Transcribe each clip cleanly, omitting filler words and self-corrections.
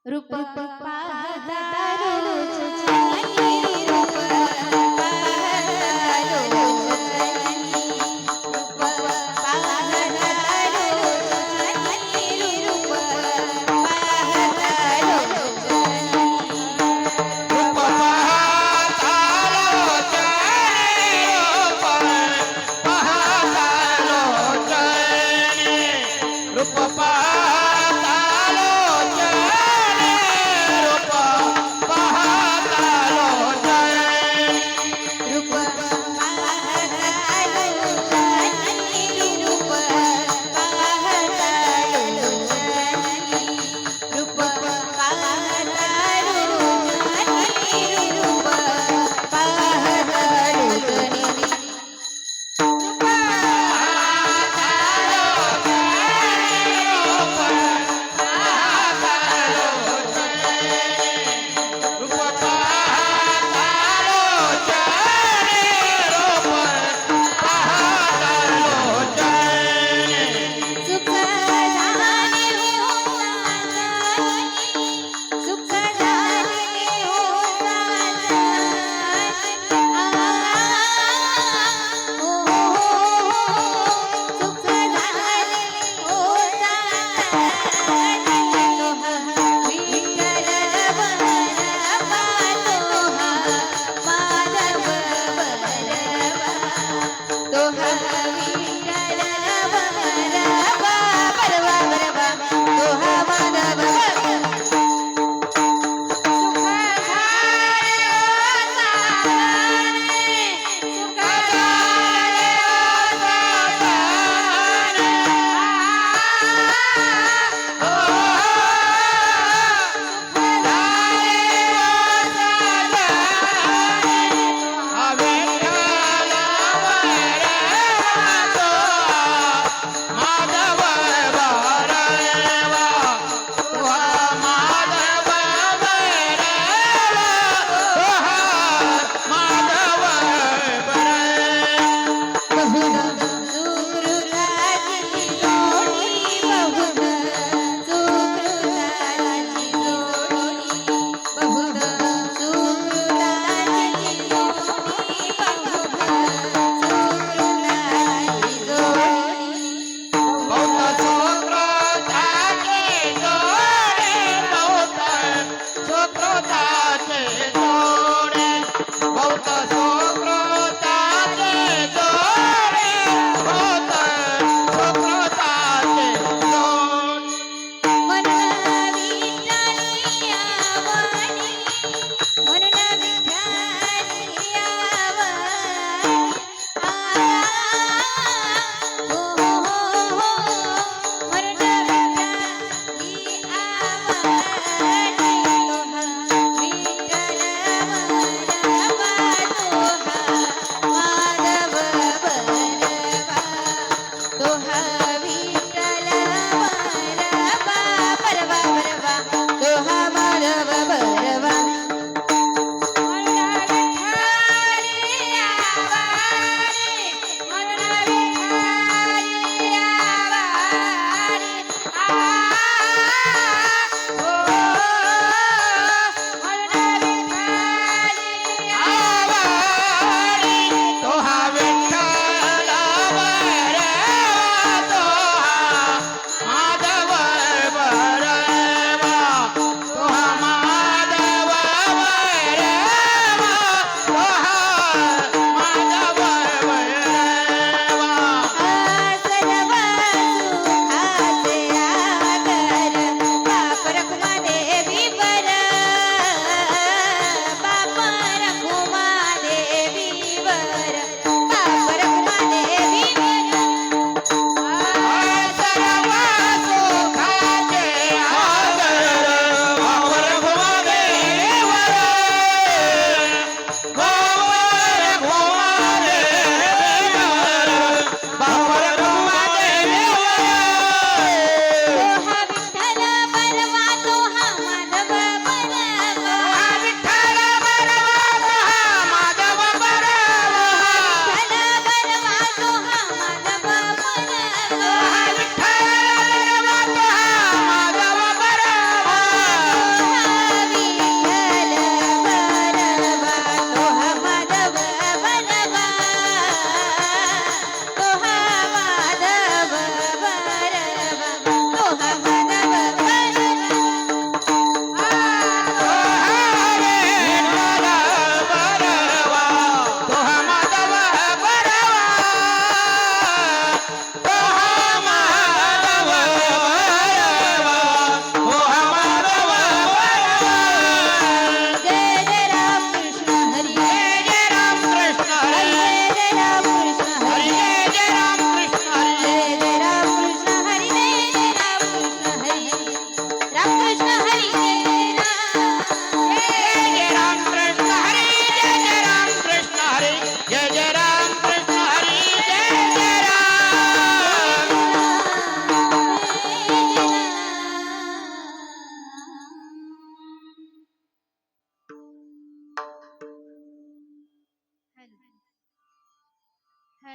रूप पाहता रोजनी रूप पाहता रोजनी रूप पाहता रोजनी रूप पाहता रोजनी रूप पाहता रोजनी रूप पाहता रोजनी रूप पाहता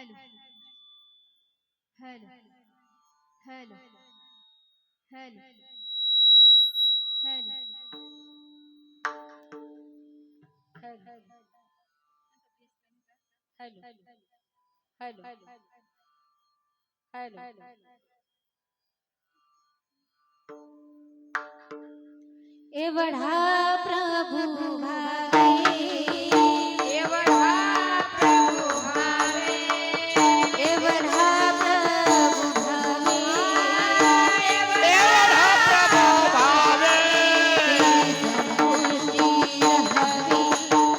hello hello hello hello hello hello एवढा प्रभु भावे एवढा प्रभु भावे एवढा प्रभु भावे एवढा प्रभु भावे तेरी संतुष्टी रहावी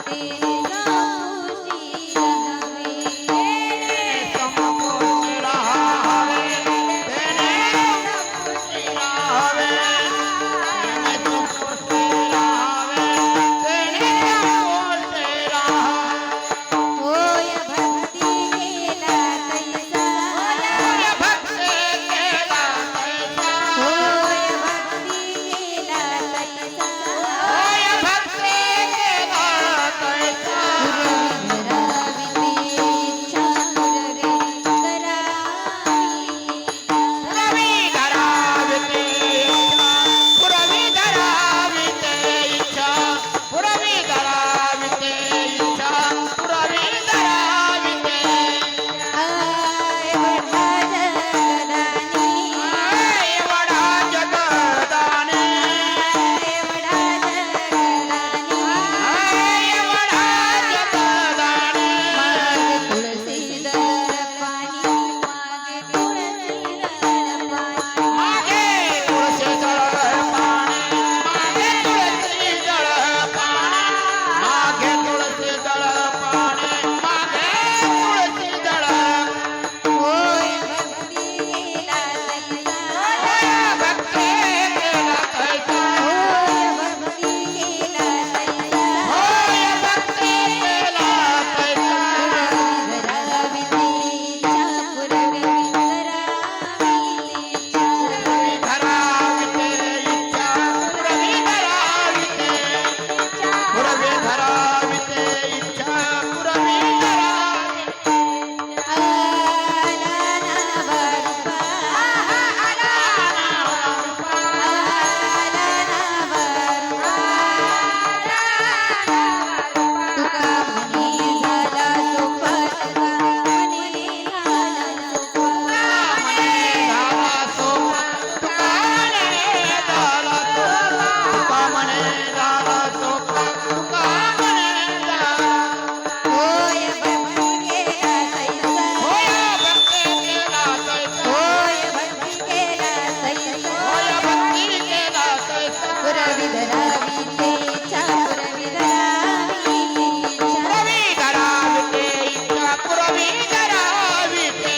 तेरी संतुष्टी रहावी तेने संतुष्टी राहावे तेने संतुष्टी राहावे तेने संतुष्टी राहावे होय भक्ती केला तैसा होय भक्ती केला तैसा होय भक्ती केला तैसा होय भक्ती केला तैसा पुरवी धरावी ते इच्छा पुरवी धरावी ते इच्छा पुरवी धरावी ते इच्छा एवढा जगदानी एवढा जगदाने एवढा जगदानी एवढा जगदाने मागे तुळशीदर पाणी मागे तुळशीदर पाणी मागे तुळशी जळ पाणी मागे तुळशी जळ पाणी मागे तुळशी जळ पाणी मागे तुळशी जळ होय भक्ती केला तैसा होय भक्ती केला तैसा होय भक्ती केला तैसा होय भक्ती केला तैसा धरावी तेच्या पुरवी धरावी तेच्या पुरवी धरावी ते इच्छा पुरवी धरावी आला नावा रूपा आला नावा रूपा तुका म्हणे झाला सोपा तुका म्हणे झाला सोपा झाला सोपा तुका म्हणे झाला सोपा तुका म्हणे झाला होय भक्ती केला तैसा होय भक्ती केला तैसा होय भक्ती केला तैसा होय भक्ती केला तैसा पुरवी धरावी तेच्या पुरवी धरावी तेच्या पुरवी धरावी ते इच्छा पुरवी धरावी ते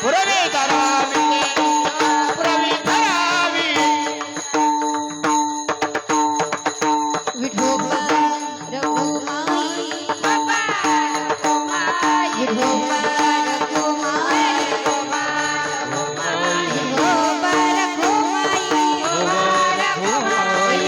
पुरवी धरावी ते इच्छा पुरवी धरावी विठोबा रघुमाई विठोबा रघुमाई विठोबा रघुमाई विठोबा रघुमाई विठोबा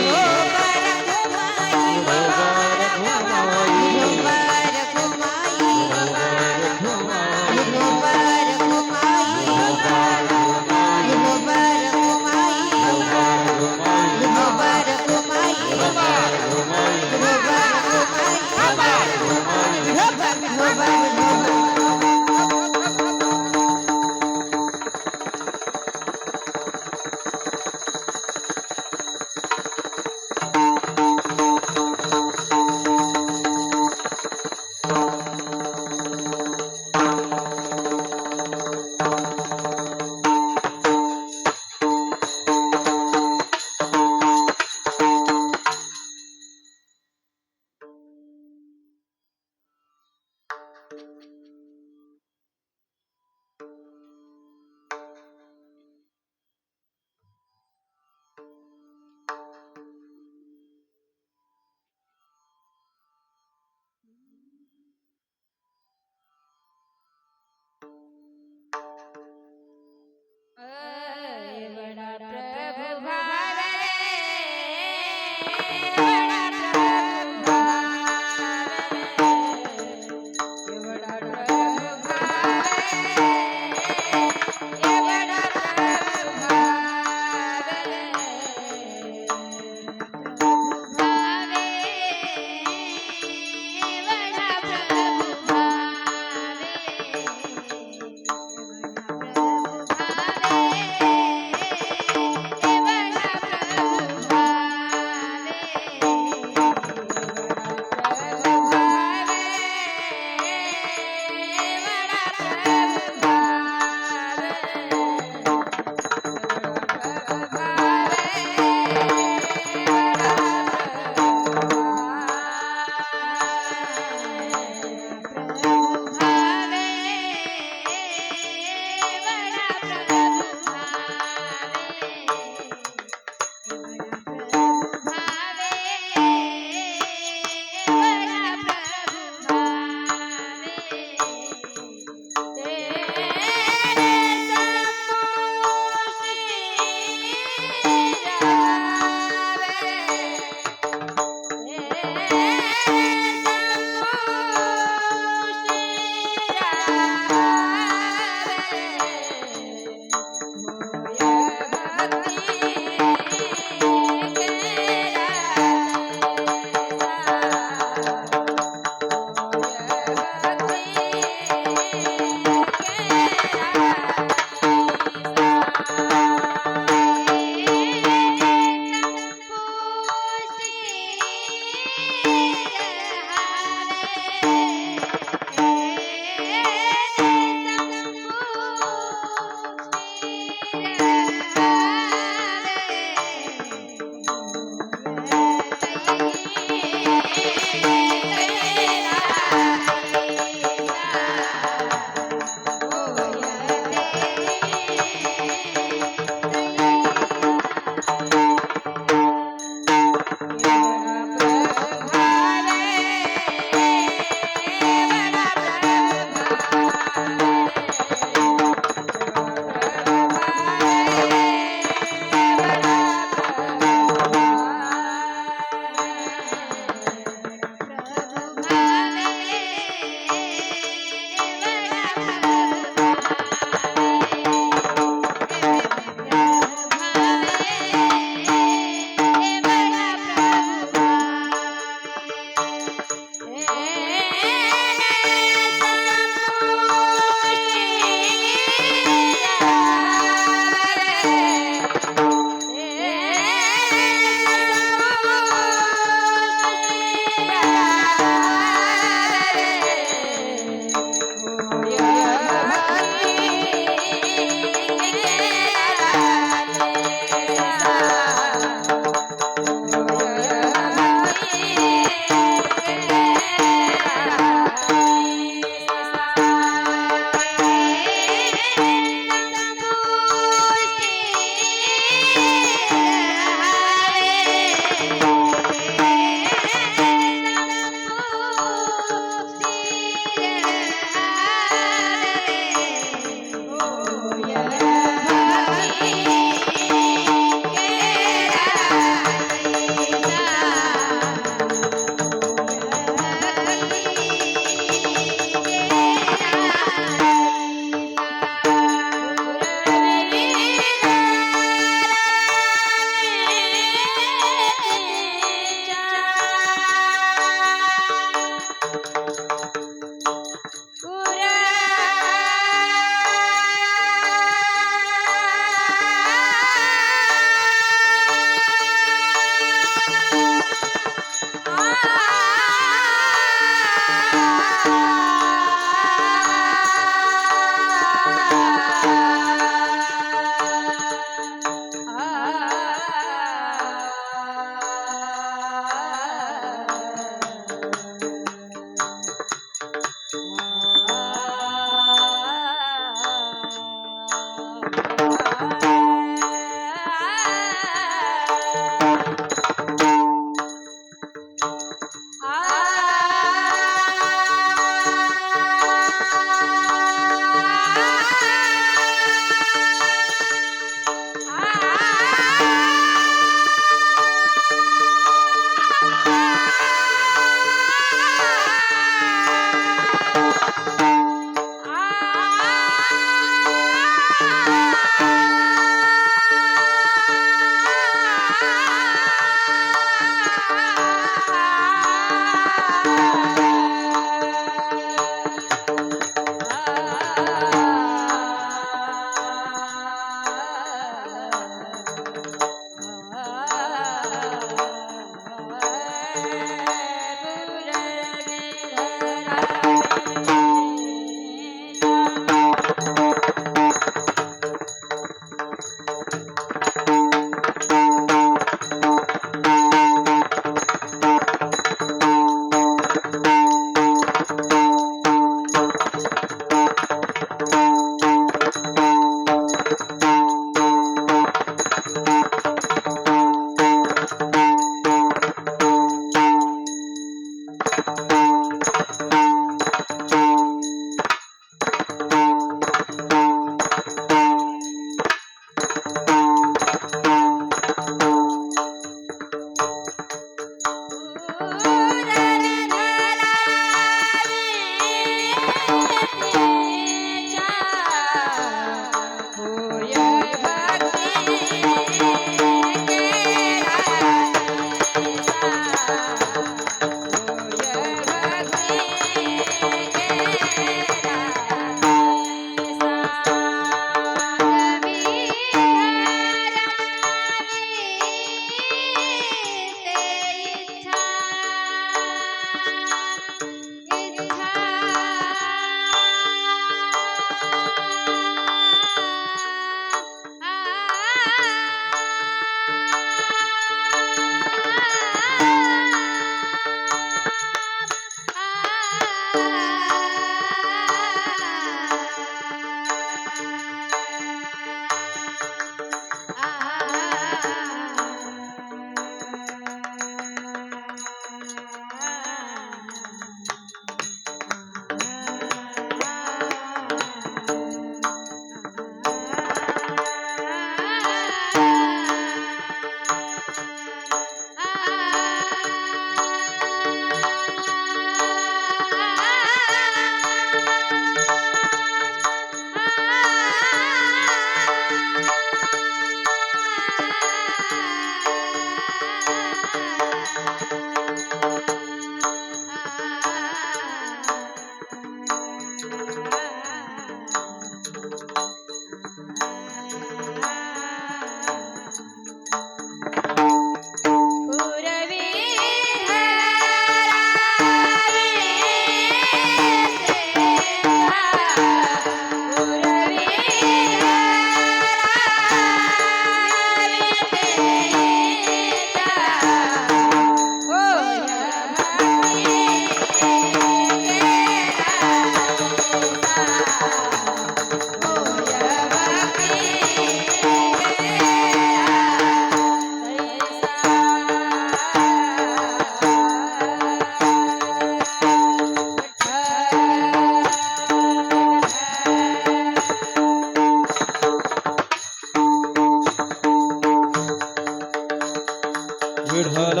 विठ्ठल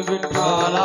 विठ्ठल विठ्ठल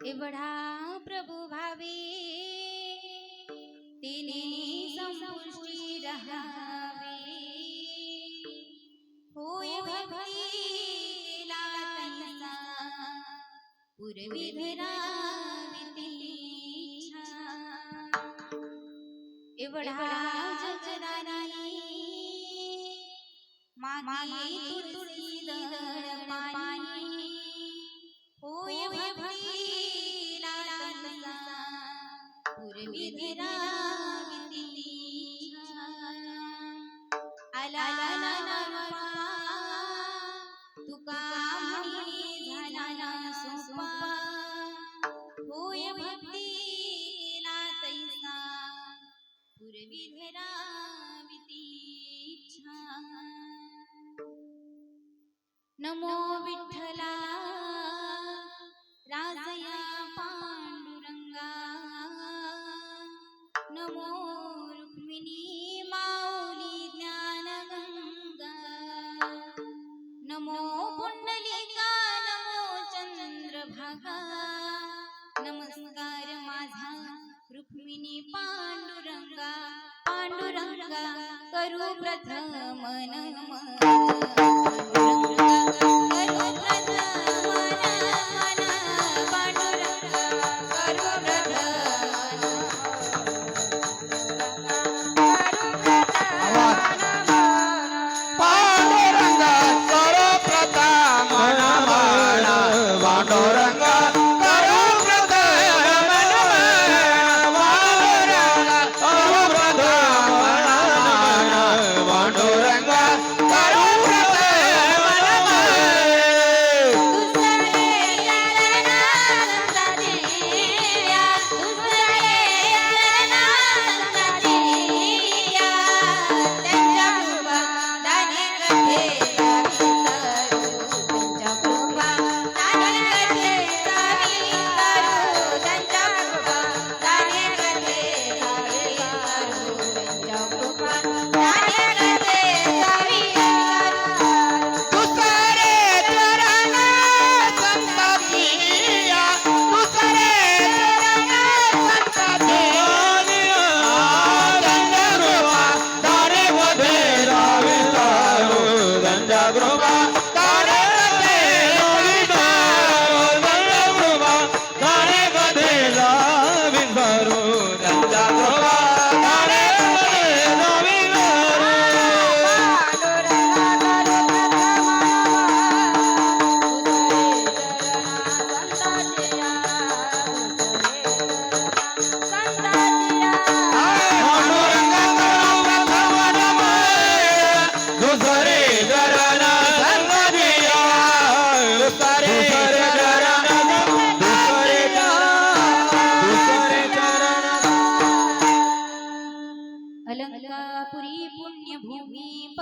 एवढा प्रभू भावे तिने संपुष्टी रहावे होय भक्ती केला तैसा पूर्वी धरावी तिच्छा एवढा जगरानी मागे तुळशी दळ पाणी होय भक्ती पूर्वी धरावी तिच्छा आला तुका म्हणी झाला सोपा होय भक्ती केला तैसा पूर्वी धरावी तिच्छा नमो विठ्ठला राजया पांडुरंगा नमो रुक्मिणी माऊली ज्ञानगंगा नमो पुंडलिका नमो चंद्रभागा नमस्कार माझा रुक्मिणी पांडुरंगा पांडुरंगा करू प्रथम नमन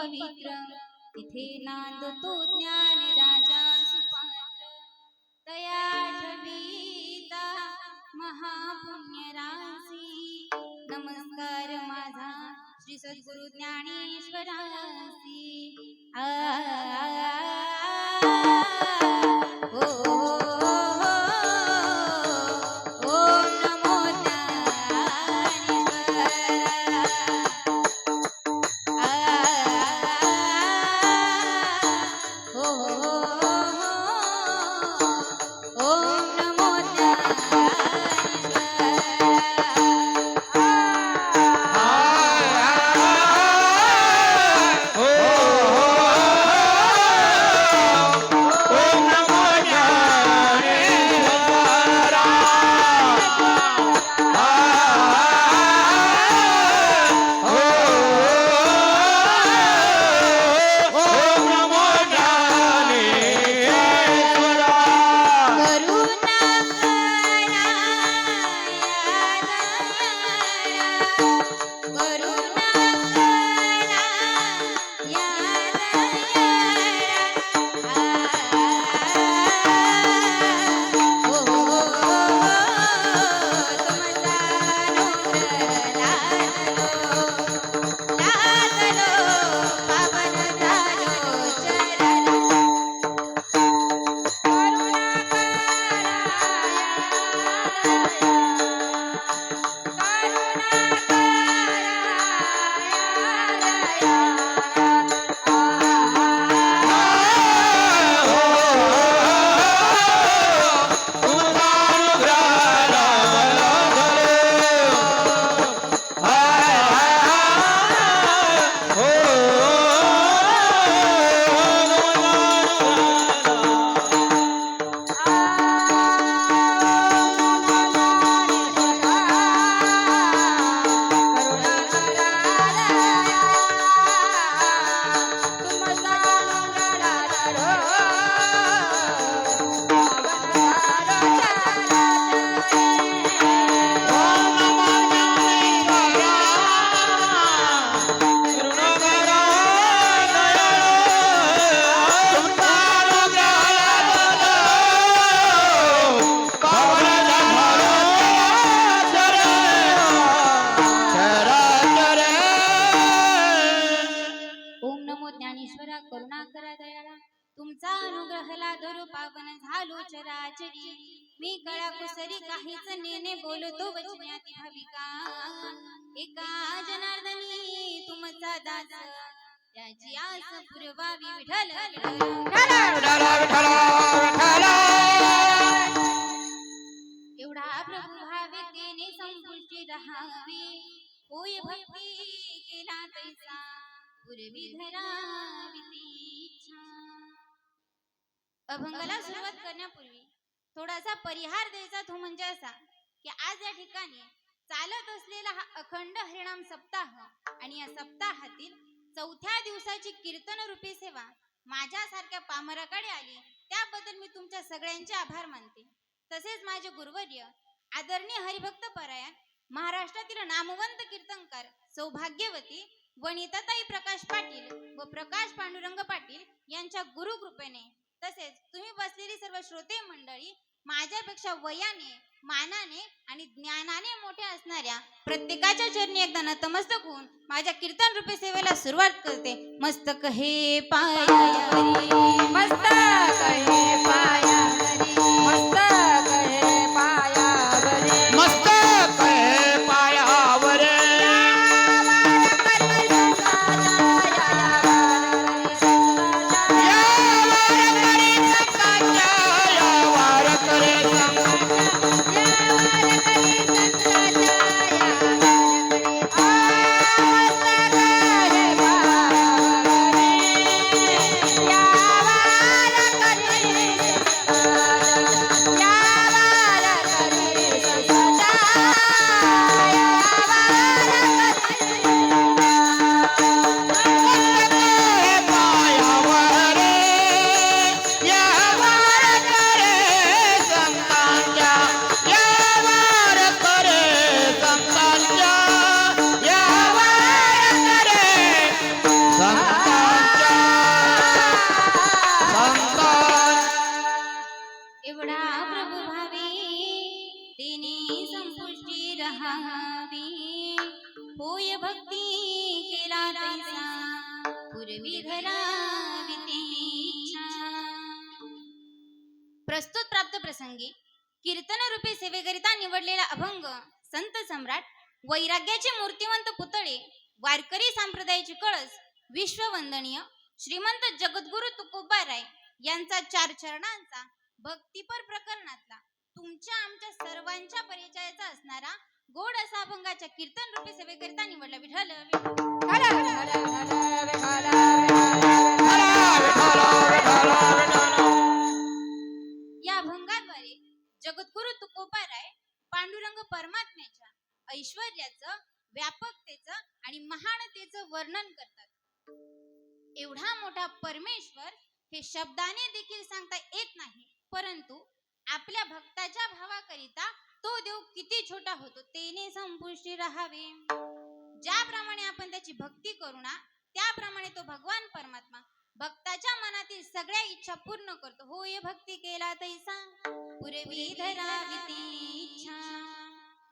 पवित्र तिथे नांदतो ज्ञान राजा सुपात्र तया ठवीता महापुण्य राशी नमस्कार माझा श्री सद्गुरु ज्ञानेश्वरासी ओम नमो ओम नमो ज्ञानेश्वरा करुणा करा दयाळा तुमचा अनुग्रहला धरू पावन झालो चराचरी मी कळा कुसरी काहीच नेने बोलतो वचन्याती भाविका एका जनार्दनी तुमचा दास त्याची आस पुरवावी विठ्ठल एवढा प्रभू भाविकेने संपुष्टी राहावी होय भक्ती केला तैसा पूर्वी धरावी इच्छा अभंगाला सुरुवात करण्यापूर्वी थोडासा परिहार द्यायचा तो म्हणजे असा की आज या ठिकाणी चालत असलेला हा अखंड हरिनाम सप्ताह आणि या सप्ताहातील चौथ्या दिवसाची कीर्तन रूपी सेवा माझ्यासारख्या पामराकडे आली त्याबद्दल मी तुमच्या सगळ्यांचे आभार मानते। तसेच माझे गुरुवर्य आदरणीय हरिभक्त परायण महाराष्ट्रातील नामवंत कीर्तनकार सौभाग्यवती वनिताताई प्रकाश पाटील व प्रकाश पांडुरंग पाटील यांच्या गुरुकृपेने तसेच तुम्ही बसलेली सर्व श्रोते मंडळी माझ्यापेक्षा वयाने मानाने आणि ज्ञानाने मोठे असणाऱ्या प्रत्येकाच्या चरणी एकदा नतमस्तक होऊन माझ्या कीर्तन रूपी सेवेला सुरुवात करते। मस्तक हे पायावरी मस्तक हे पायावरी मस्तक हे पायावरी मस्तक हे पायावर या तेने संपुष्टी रहावी. होय भक्ती केला तैसा पूर्वी धरावी ते इच्छा. प्रस्तुत प्राप्त प्रसंगी कीर्तन रूपी सेवेकरिता निवडलेला अभंग संत सम्राट वैराग्याचे मूर्तिवंत पुतळे वारकरी संप्रदायाचे कळस विश्ववंदनीय श्रीमंत जगद्गुरु तुकोबाराय यांचा 4 चरणांचा भक्तिपर प्रकरणातला तुमच्या आमच्या सर्वांच्या परिचयाचा असणारा गोड असा अभंगाच्या कीर्तन रूपी सेवेकरिता निवडला. विठ्ठल या अभंगाद्वारे जगद्गुरु तुकोबाराय पांडुरंग परमात्म्याच्या ऐश्वर्याचं व्यापकतेचं आणि महानतेचं वर्णन करतात. एवढा मोठा परमेश्वर हे शब्दाने देखील सांगता येत नाही, परंतु आपल्या भक्ताच्या भावाकरिता तो देव किती छोटा होतो तेने संपुष्टी राहावे. ज्याप्रमाणे आपण त्याची भक्ती करू ना त्याप्रमाणे तो भगवान परमात्मा भक्ताच्या मनातील सगळ्या इच्छा पूर्ण करतो. होय भक्ती केला तैसा पुरवी धरावी ते इच्छा.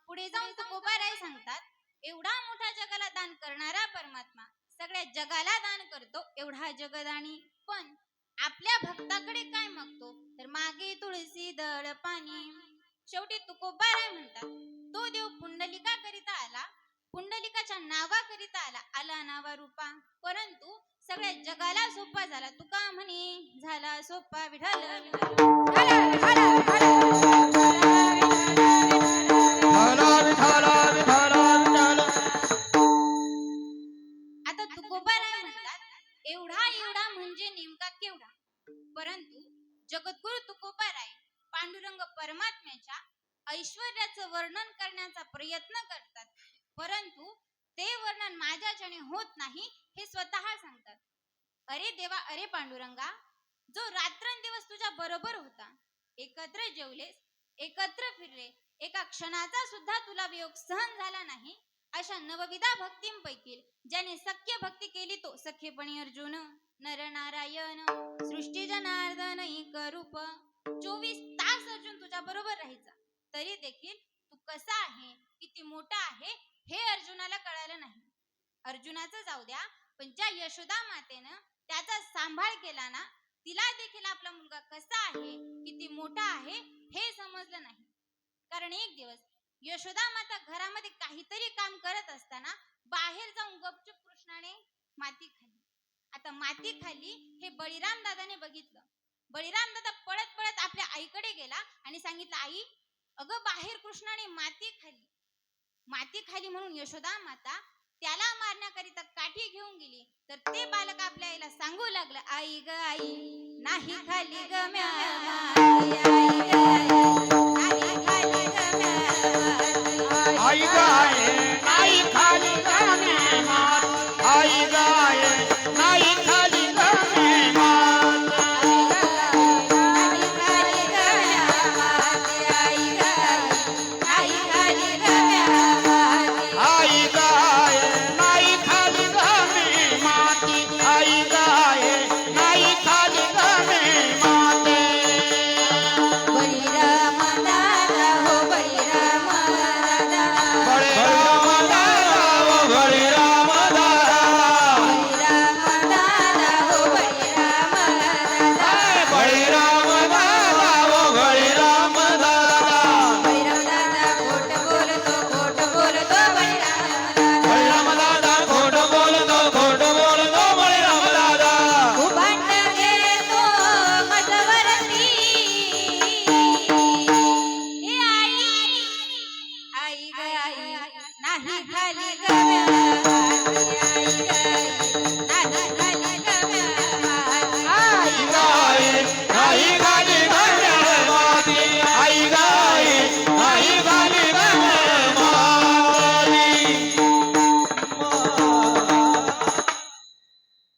पुढे जाऊन तुकोबाराय सांगतात, एवढा मोठा जगाला दान करणारा परमात्मा सगळ्या जगाला दान करतो एवढा जगदानी, पण आपल्या भक्ताकडे काय मागतो तर मागे तुळशी दळ पाणी. शेवटी तुकोबाराय म्हणतात, तो देव पुंडलिका करिता आला, पुंडलिकाच्या नावाकरिता आला, आला नावा रूपा, परंतु सगळ्या जगाला सोपा झाला. तुका म्हणे झाला सोपा. विठ्ठल आता तुकोबाराय म्हणतात, एवढा एवढा म्हणजे नेमका केवढा. परंतु जगद्गुरु तुकोबाराय पांडुरंग परमात्म्याच्या ऐश्वर्याचं वर्णन करण्याचा प्रयत्न करतात, परंतु ते वर्णन माझ्याच्याने होत नाही हे स्वतः सांगतात. अरे देवा, अरे पांडुरंगा, जो रात्रंदिवस तुझ्या बरोबर होता, एकत्र जेवलेस, एकत्र फिरले, एका क्षणाचा सुद्धा तुला वियोग सहन झाला नाही, अशा नवविधा भक्तींपैकी ज्याने सख्य भक्ती केली तो सख्यपणी अर्जुन, नरनारायण, सृष्टी जनार्दन एक रूप. 24 तास अर्जुन तुझ्या बरोबर राहायचा, तरी देखील तू कसा आहे, किती मोठा आहे हे अर्जुनाला कळालं नाही. अर्जुनाचं जाऊ द्या, पण ज्या यशोदा मातेनं त्याचा सांभाळ केला ना, तिला देखील आपला मुलगा कसा आहे, किती मोठा आहे हे समजलं नाही. कारण एक दिवस यशोदा माता घरामध्ये काहीतरी काम करत असताना बाहेर जाऊन गपचूप कृष्णाने माती खाल्ली. आता माती खाल्ली हे बळीराम दादाने बघितलं. बळीराम दादा पळत पळत आपल्या आईकडे गेला आणि सांगितलं, आई अगं बाहेर कृष्णाने माती खाल्ली. माती खाली म्हणून यशोदा माता त्याला मारण्याकरिता काठी घेऊन गेली, तर ते बालक आपल्या आईला सांगू लागलं, आई ग आई नाही खाली ग म्या, आई गाय नाही खाली गमे मात, आई गाय नाही खाली गमे मात, आई गाय नाही खाली गमे माती, आई गाय नाही खाली गमे माते. बळीराम दादा हो बळीराम दादा, बळीराम दादा ओ बळीराम दादा, बळीराम दादा हो बळीराम दादा, बळीराम दादा ओ बळीराम दादा, बळीराम दादा खोट बोलतो बळीराम दादा खोट बोलतो बळीराम दादा, उभांड घेतो मजवरती. ए आई ग आई नाही खाली ग म्या, आई गाय नाही खाली गमे माती, आई गाय नाही खाली गमे माती.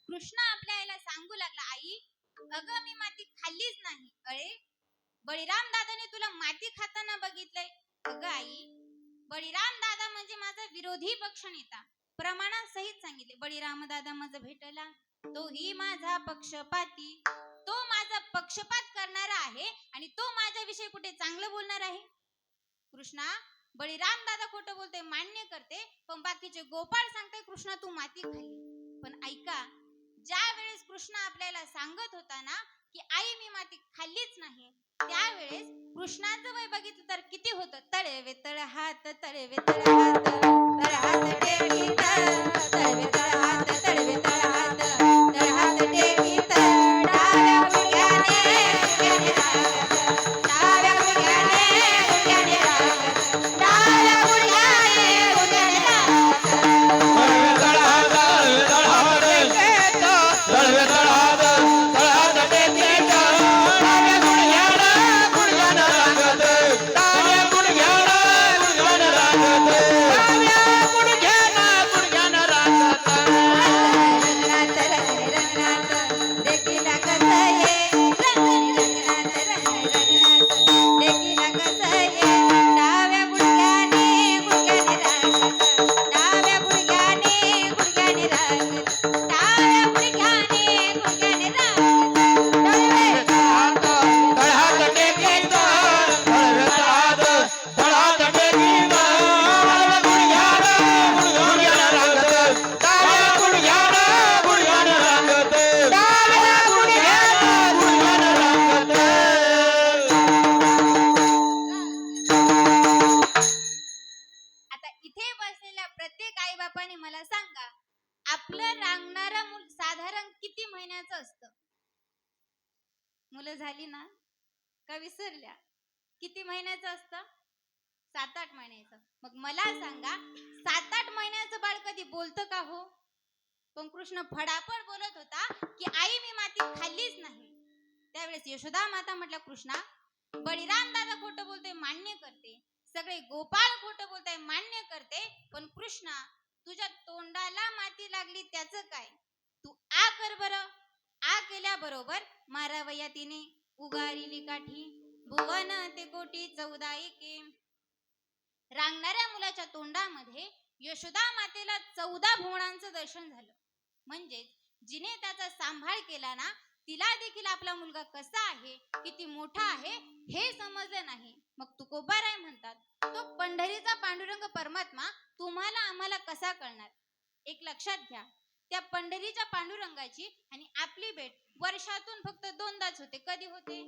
कृष्ण आपल्या आईला सांगू लागला, आई अगं मी माती खाल्लीच नाही. अरे बळीराम दादाने तुला माती खाताना बघितलंय. अगं आई, बळीराम दादा म्हणजे माझा विरोधी पक्ष नेता. प्रमाणासहित सांगितले, बळीराम दादा माझा भेटला, तोही माझा पक्षपाती, तो माझा पक्षपात करणारा आहे आणि तो माझ्याविषयी कुठे चांगलं बोलणार आहे. कृष्णा बळीराम दादा खोटं बोलते मान्य करते, पण बाकीचे गोपाळ सांगते कृष्णा तू माती खाल्ली. पण ऐका, ज्या वेळेस कृष्णा आपल्याला सांगत होता ना की आई मी माती खाल्लीच नाही, त्यावेळेस कृष्णाचं वय बघितलं तर किती होतं? तळवे तळ हात, तळवे तळ हात, तळ हात टेकीत, तळवे तळ हात, तळवे तळ हात, तळ हात टेकीत, डाव्या गुडघ्याने गुडघ्याने राखत, डाव्या गुडघ्याने गुडघ्याने राखत, डाव्या गुडघ्याने गुडघ्याने राखत. रंगनाथ रंगणे रंगनाथ देखीला कसं ये, रंगणे रंगनाथ रंगनाथ देखीला कसं ये, डाव्या गुडघ्याने गुडघ्याने राखत, डाव्या गुडघ्याने गुडघ्याने राखत, डाव्या गुडघ्याने गुडघ्याने राखत. आता इथे बसलेल्या प्रत्येक आई बापाने मला सांगा, आपलं रांगणारं मूल साधारण किती महिन्याचं असतं? मुलं झाली ना का विसरल्या? किती महिन्याचं असतं? 7-8 महिन्याचं. मग मला सांगा, 7-8 महिन्याचं बाळ कधी बोलतं का हो? पण कृष्ण फडाफड बोलत होता की आई मी माती खाल्लीच नाही. त्यावेळेस यशोदा माता म्हटलं कृष्णा बळीराम दादा खोटं बोलतोय मान्य करते, सगळे गोपाळ खोटं बोलताय मान्य करते, पण कृष्णा तुझ्या तोंडाला माती लागली त्याचं काय? तू आ कर बरं. आ केल्याबरोबर मारावया तिने उगारिली काठी, भुवन ते कोटी 14 एके. रांगणाऱ्या मुलाच्या तोंडामध्ये यशोदा मातेला 14 भुवनांचं दर्शन झालं. म्हणजेच जिने त्याचा सांभाळ केला ना, तिला देखील आपला मुलगा कसा आहे, किती मोठा आहे हे समजलं नाही. मग तुकोबाराय म्हणतात, तो पंढरीचा पांडुरंग परमात्मा तुम्हाला आम्हाला कसा कळणार? एक लक्षात घ्या, त्या पंढरीच्या पांडुरंगाची आणि आपली भेट वर्षातून फक्त 2दाच होते. कधी होते?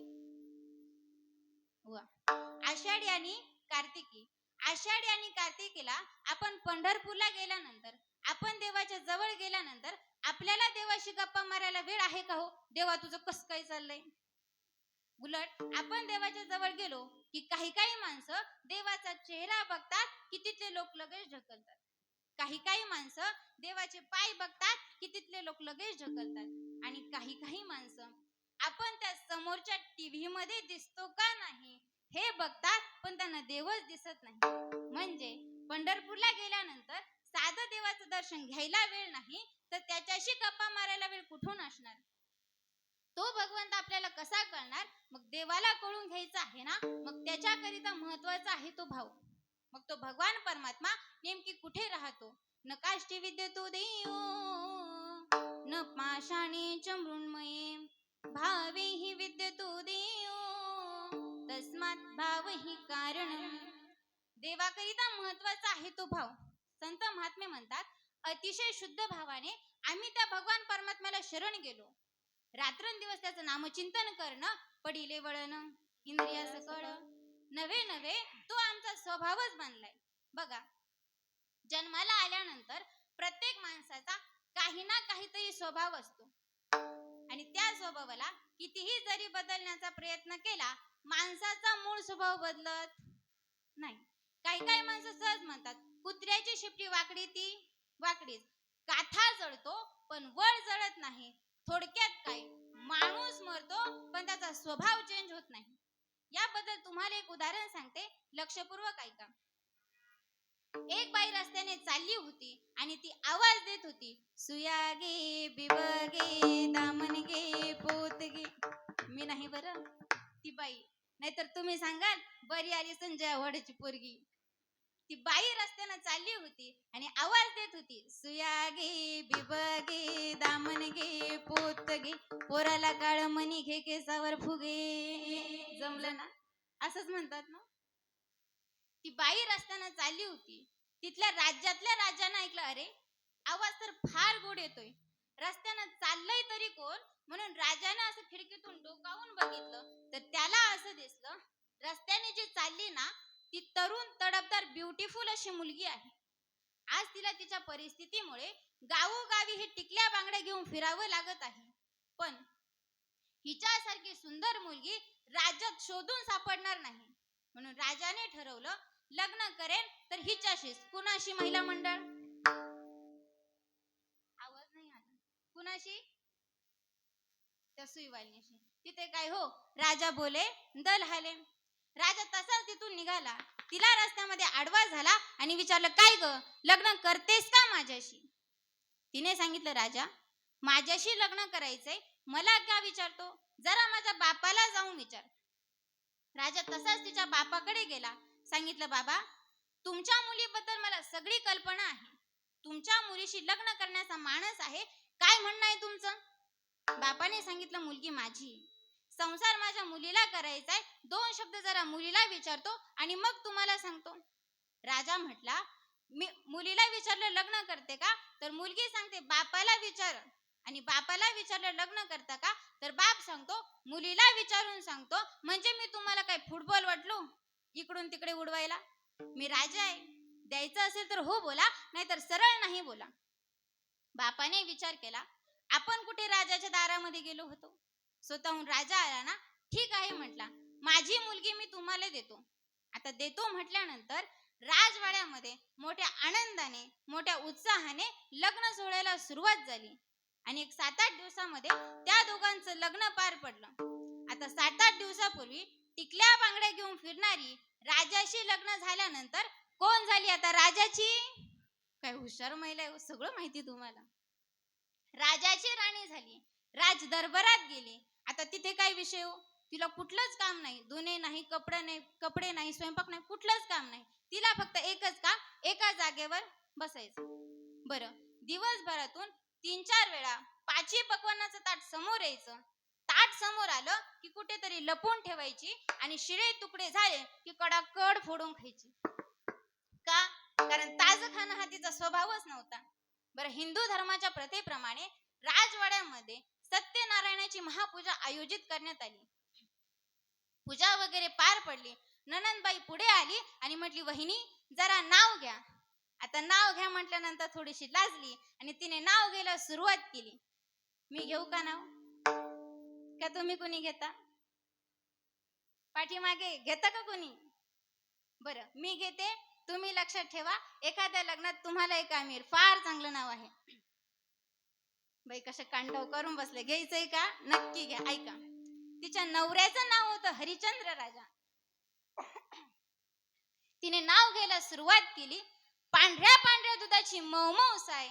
आषाढी आणि कार्तिकी. आषाढी आणि कार्तिकीला आपण पंढरपूरला गेल्यानंतर, आपण देवाच्या जवळ गेल्यानंतर आपल्याला देवाशी गप्पा मारायला वेळ आहे का हो? देवा तुझं कसं काय चाललंय? उलट आपण देवाच्या जवळ गेलो की काही काही माणसं देवाचा चेहरा बघतात की तिथले लोक लगेच ढकलतात. काही काही माणसं देवाचे पाय बघतात की तिथले लोक लगेच ढकलतात. आणि काही काही माणसं आपण त्या समोरच्या टीव्ही मध्ये दिसतो का नाही हे बघतात, पण त्यांना देवच दिसत नाही. म्हणजे पंढरपूरला गेल्यानंतर साधं देवाचं दर्शन घ्यायला वेळ नाही, तर त्याच्याशी गप्पा मारायला वेळ कुठून असणार? तो भगवंत आपल्याला कसा कळणार? मग देवाला कळून घ्यायचा आहे ना, मग त्याच्याकरिता महत्वाचा आहे तो भाव. मग तो भगवान परमात्मा नेमकी कुठे राहतो? न काष्टी विद्येतो देव, न पाषाणे च मृण्मये, भावे हि विद्यतो देव, तस्मात् भाव हि कारण. देवाकरिता महत्वाचा आहे तो भाव. संत महात्मे म्हणतात, अतिशय शुद्ध भावाने आम्ही त्या भगवान परमात्म्याला शरण गेलो. रात्रंदिवस त्याचं नामचिंतन करणं पडिले वळण, इंद्रिया सकळ नवे नवे तो आमचा स्वभावच बनलाय. बघा, जन्माला आल्यानंतर प्रत्येक माणसाचा काही ना काहीतरी स्वभाव असतो, आणि त्या स्वभावाला कितीही जरी बदलण्याचा प्रयत्न केला, माणसाचा मूळ स्वभाव बदलत नाही. काही काही माणसं सहज म्हणतात, कुत्र्याची शिपटी वाकडी ती वाकडीच. काथा जळतो पण वळ जळत नाही. थोडक्यात काय, माणूस मरतो पण त्याचा स्वभाव चेंज होत नाही. याबद्दल तुम्हाला एक उदाहरण सांगते, लक्षपूर्वक ऐका. एक बाई रस्त्याने चालली होती आणि ती आवाज देत होती, सुया गे बिबगे दामन गे पोत गे. मी नाही बरं, ती बाई. नाहीतर तुम्ही सांगाल बरी आली संजय वड्याची पोरगी. ती बाई रस्त्याने चालली होती आणि आवाज देत होती, सुया गे बिबगे दामन गे पोत गे, पोराला काळ मणी घे केसावर फुगे. जमलं ना? असंच म्हणतात ना. ती बाई रस्त्यानं चालली होती. तिथल्या राज्यातल्या राजानं ऐकलं, अरे आवाज तर फार गोड येतोय, रस्त्यानं चाललंय तरी कोण? म्हणून राजानं असं खिडकीतून डोकावून बघितलं तर त्याला असं दिसलं, रस्त्याने जी चालली ना ती तरुण तडफदार ब्युटिफुल अशी मुलगी आहे. आज तिला तिच्या परिस्थितीमुळे गावोगावी हे टिकल्या बांगड्या घेऊन फिरावं लागत आहे. पण हिच्यासारखी सुंदर मुलगी राज्यात शोधून सापडणार नाही. म्हणून राजाने ठरवलं, लग्न करेन तर हिच्याशीच. कुणाशी? महिला मंडळ, आवाज नाही आला. कुणाशी? त्या सुईवालिनीशी. तिथे काय हो, राजा बोले दल हाले. राजा तसाच तिथून निघाला. तिला रस्त्यामध्ये आडवा झाला आणि विचारलं, काय ग, लग्न करतेस का माझ्याशी? तिने सांगितलं, राजा माझ्याशी लग्न करायचंय, मला का विचारतो? जरा माझ्या बापाला जाऊन विचार. राजा तसाच तिच्या बापाकडे गेला. सांगितलं, बाबा तुमच्या मुलीबद्दल मला सगळी कल्पना आहे, तुमच्या मुलीशी लग्न करण्याचा मानस आहे, काय म्हणणं आहे तुमचं? बापाने सांगितलं, मुलगी माझी, संसार माझ्या मुलीला करायचाय, 2 शब्द जरा मुलीला विचारतो आणि मग तुम्हाला सांगतो. राजा म्हटला, मी मुलीला विचारलं लग्न करते का, तर मुलगी सांगते बापाला विचार. आणि बापाला विचारलं लग्न करता का, तर बाप सांगतो मुलीला विचारून सांगतो. म्हणजे मी तुम्हाला काय फुटबॉल वाटलो इकडून तिकडे उडवायला? मी राजा आहे, द्यायचं असेल तर हो बोला, नाहीतर सरळ नाही बोला. बापाने विचार केला, आपण कुठे राजाच्या दारामध्ये गेलो होतो? स्वतःहून राजा आला ना, ठीक आहे म्हटला, माझी मुलगी मी तुम्हाला देतो. आता देतो म्हटल्यानंतर राजवाड्यामध्ये मोठ्या आनंदाने मोठ्या उत्साहाने लग्न सोहळ्याला सुरुवात झाली. आणि एक 7-8 दिवसामध्ये त्या दोघांचं लग्न पार पडलं. आता 7-8 दिवसापूर्वी टिकल्या बांगड्या घेऊन फिरणारी राजाशी लग्न झाल्यानंतर कोण झाली? आता राजाची. काय हुशार महिला आहे, सगळं माहिती तुम्हाला. राजाची राणी झाली, राज दरबारात गेली. आता तिथे काय विषय हो, तिला कुठलंच काम नाही, धुणे नाही, कपडे नाही, स्वयंपाक नाही, कुठलंच काम नाही. तिला फक्त एकच काम, एका जागेवर बसायचं. बरं, दिवसभरातून 3-4 वेळा 5ही पक्वान्नाचं ताट समोर यायचं. ताट समोर आलं की कुठेतरी लपवून ठेवायची आणि शिळे तुकडे झाले की कडाकड फोडून खायची. का? कारण ताजं खाणं हा तिचा स्वभावच नव्हता. बरं, हिंदू धर्माच्या प्रथेप्रमाणे राजवाड्यामध्ये सत्यनारायणाची महापूजा आयोजित करण्यात आली. पूजा वगैरे पार पडली. नणंदबाई पुढे आली आणि म्हटली, वहिनी जरा नाव घ्या. आता नाव घ्या म्हटल्यानंतर थोडीशी लाजली आणि तिने नाव घ्यायला सुरुवात केली. मी घेऊ का नाव? का तुम्ही कोणी घेता? पाठीमागे घेता का कोणी? बरं, मी घेते, तुम्ही लक्षात ठेवा. एखाद्या लग्नात तुम्हाला एक आमिर, फार चांगलं नाव आहे. बाई कशा कांडव करून बसले, घ्यायचंय का? नक्की घ्या. ऐका, तिच्या नवऱ्याचं नाव होतं हरिश्चंद्र राजा. तिने नाव घ्यायला सुरुवात केली. पांढऱ्या पांढऱ्या दुधाची मऊ साय,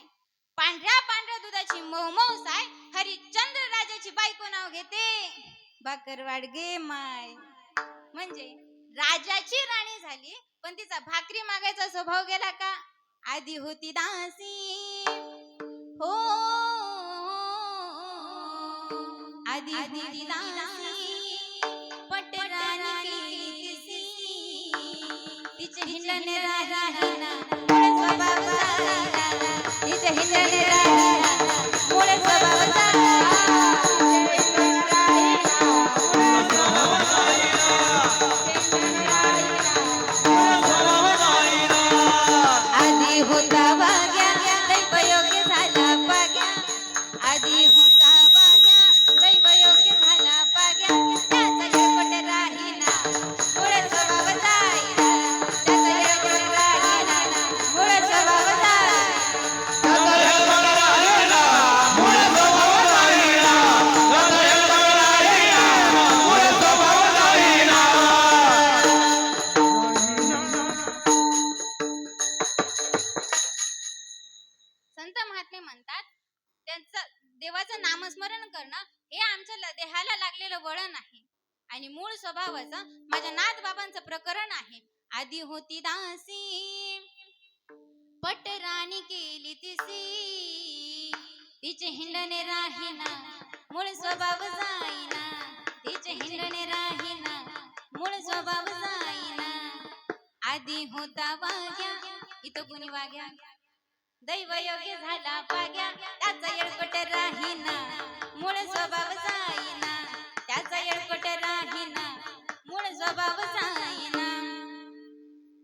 पांढऱ्या पांढऱ्या दुधाची मऊ साय, हरिश्चंद्र राजाची बायको नाव घेते भाकरवाडगे माय. म्हणजे राजाची राणी झाली, पण तिचा भाकरी मागायचा स्वभाव गेला का? आधी होती दासी हो, आधी होती दासी, पटराणी केली तिसी, तिचे हिंडणे राहिना मुळे स्वभाव सारा, तिचे हिंडणे राहिना मुळे स्वभाव सारा. आधी होता भाग्या दैवयोग्य झाला पाग्या, आधी होता भाग्या दैवयोग्य झाला पाग्या, त्याचा शेवट राहिना मुळे स्वभाव जाईना, त्याचा शेवट राहिना मुळे स्वभाव संत महात्मे म्हणतात, त्यांचं देवाचं नामस्मरण करणं हे आमच्या देहाला लागलेलं वळण आहे आणि मूळ स्वभावाचं माझ्या नाथ बाबांचं प्रकरण आहे. आधी होती दासी पटराणी केली तिसी, तिचे हिंडणे राहिना मूळ स्वभाव जाईना, तिचे हिंडणे राहिना मूळ स्वभाव जाईना. आधी होता वाग्या, इथं कुणी वाग्या, दैव योग्य झाला पाग्या, त्याचा येळकोट राहीना, मूळ स्वभाव जाईना, त्याचा येळकोट राहीना, मूळ स्वभाव जाईना.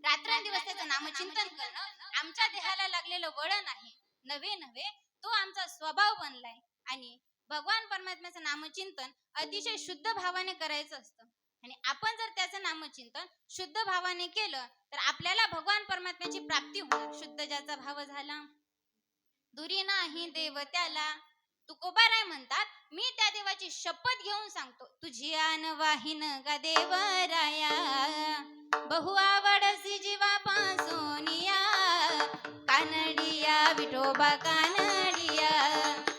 रात्रंदिवस त्याचं नामचिंतन करणं आमच्या देहाला लागलेलं वळण आहे. नवे नवे तो आमचा स्वभाव बनलाय. आणि भगवान परमात्म्याचं नामचिंतन अतिशय शुद्ध भावाने करायचं असतं. आणि आपण जर त्याचं नामचिंतन शुद्ध भावाने केलं तर आपल्याला भगवान परमात्म्याची प्राप्ती होणार. शुद्ध ज्याचा भाव झाला दुरी नाही देव त्याला. तुकोबाराय म्हणतात, मी त्या देवाची शपथ घेऊन सांगतो, तुझी आन वाहीन गा देवराया, बहु आवडसी जीवापासूनिया, कानडिया विठोबा कानडिया,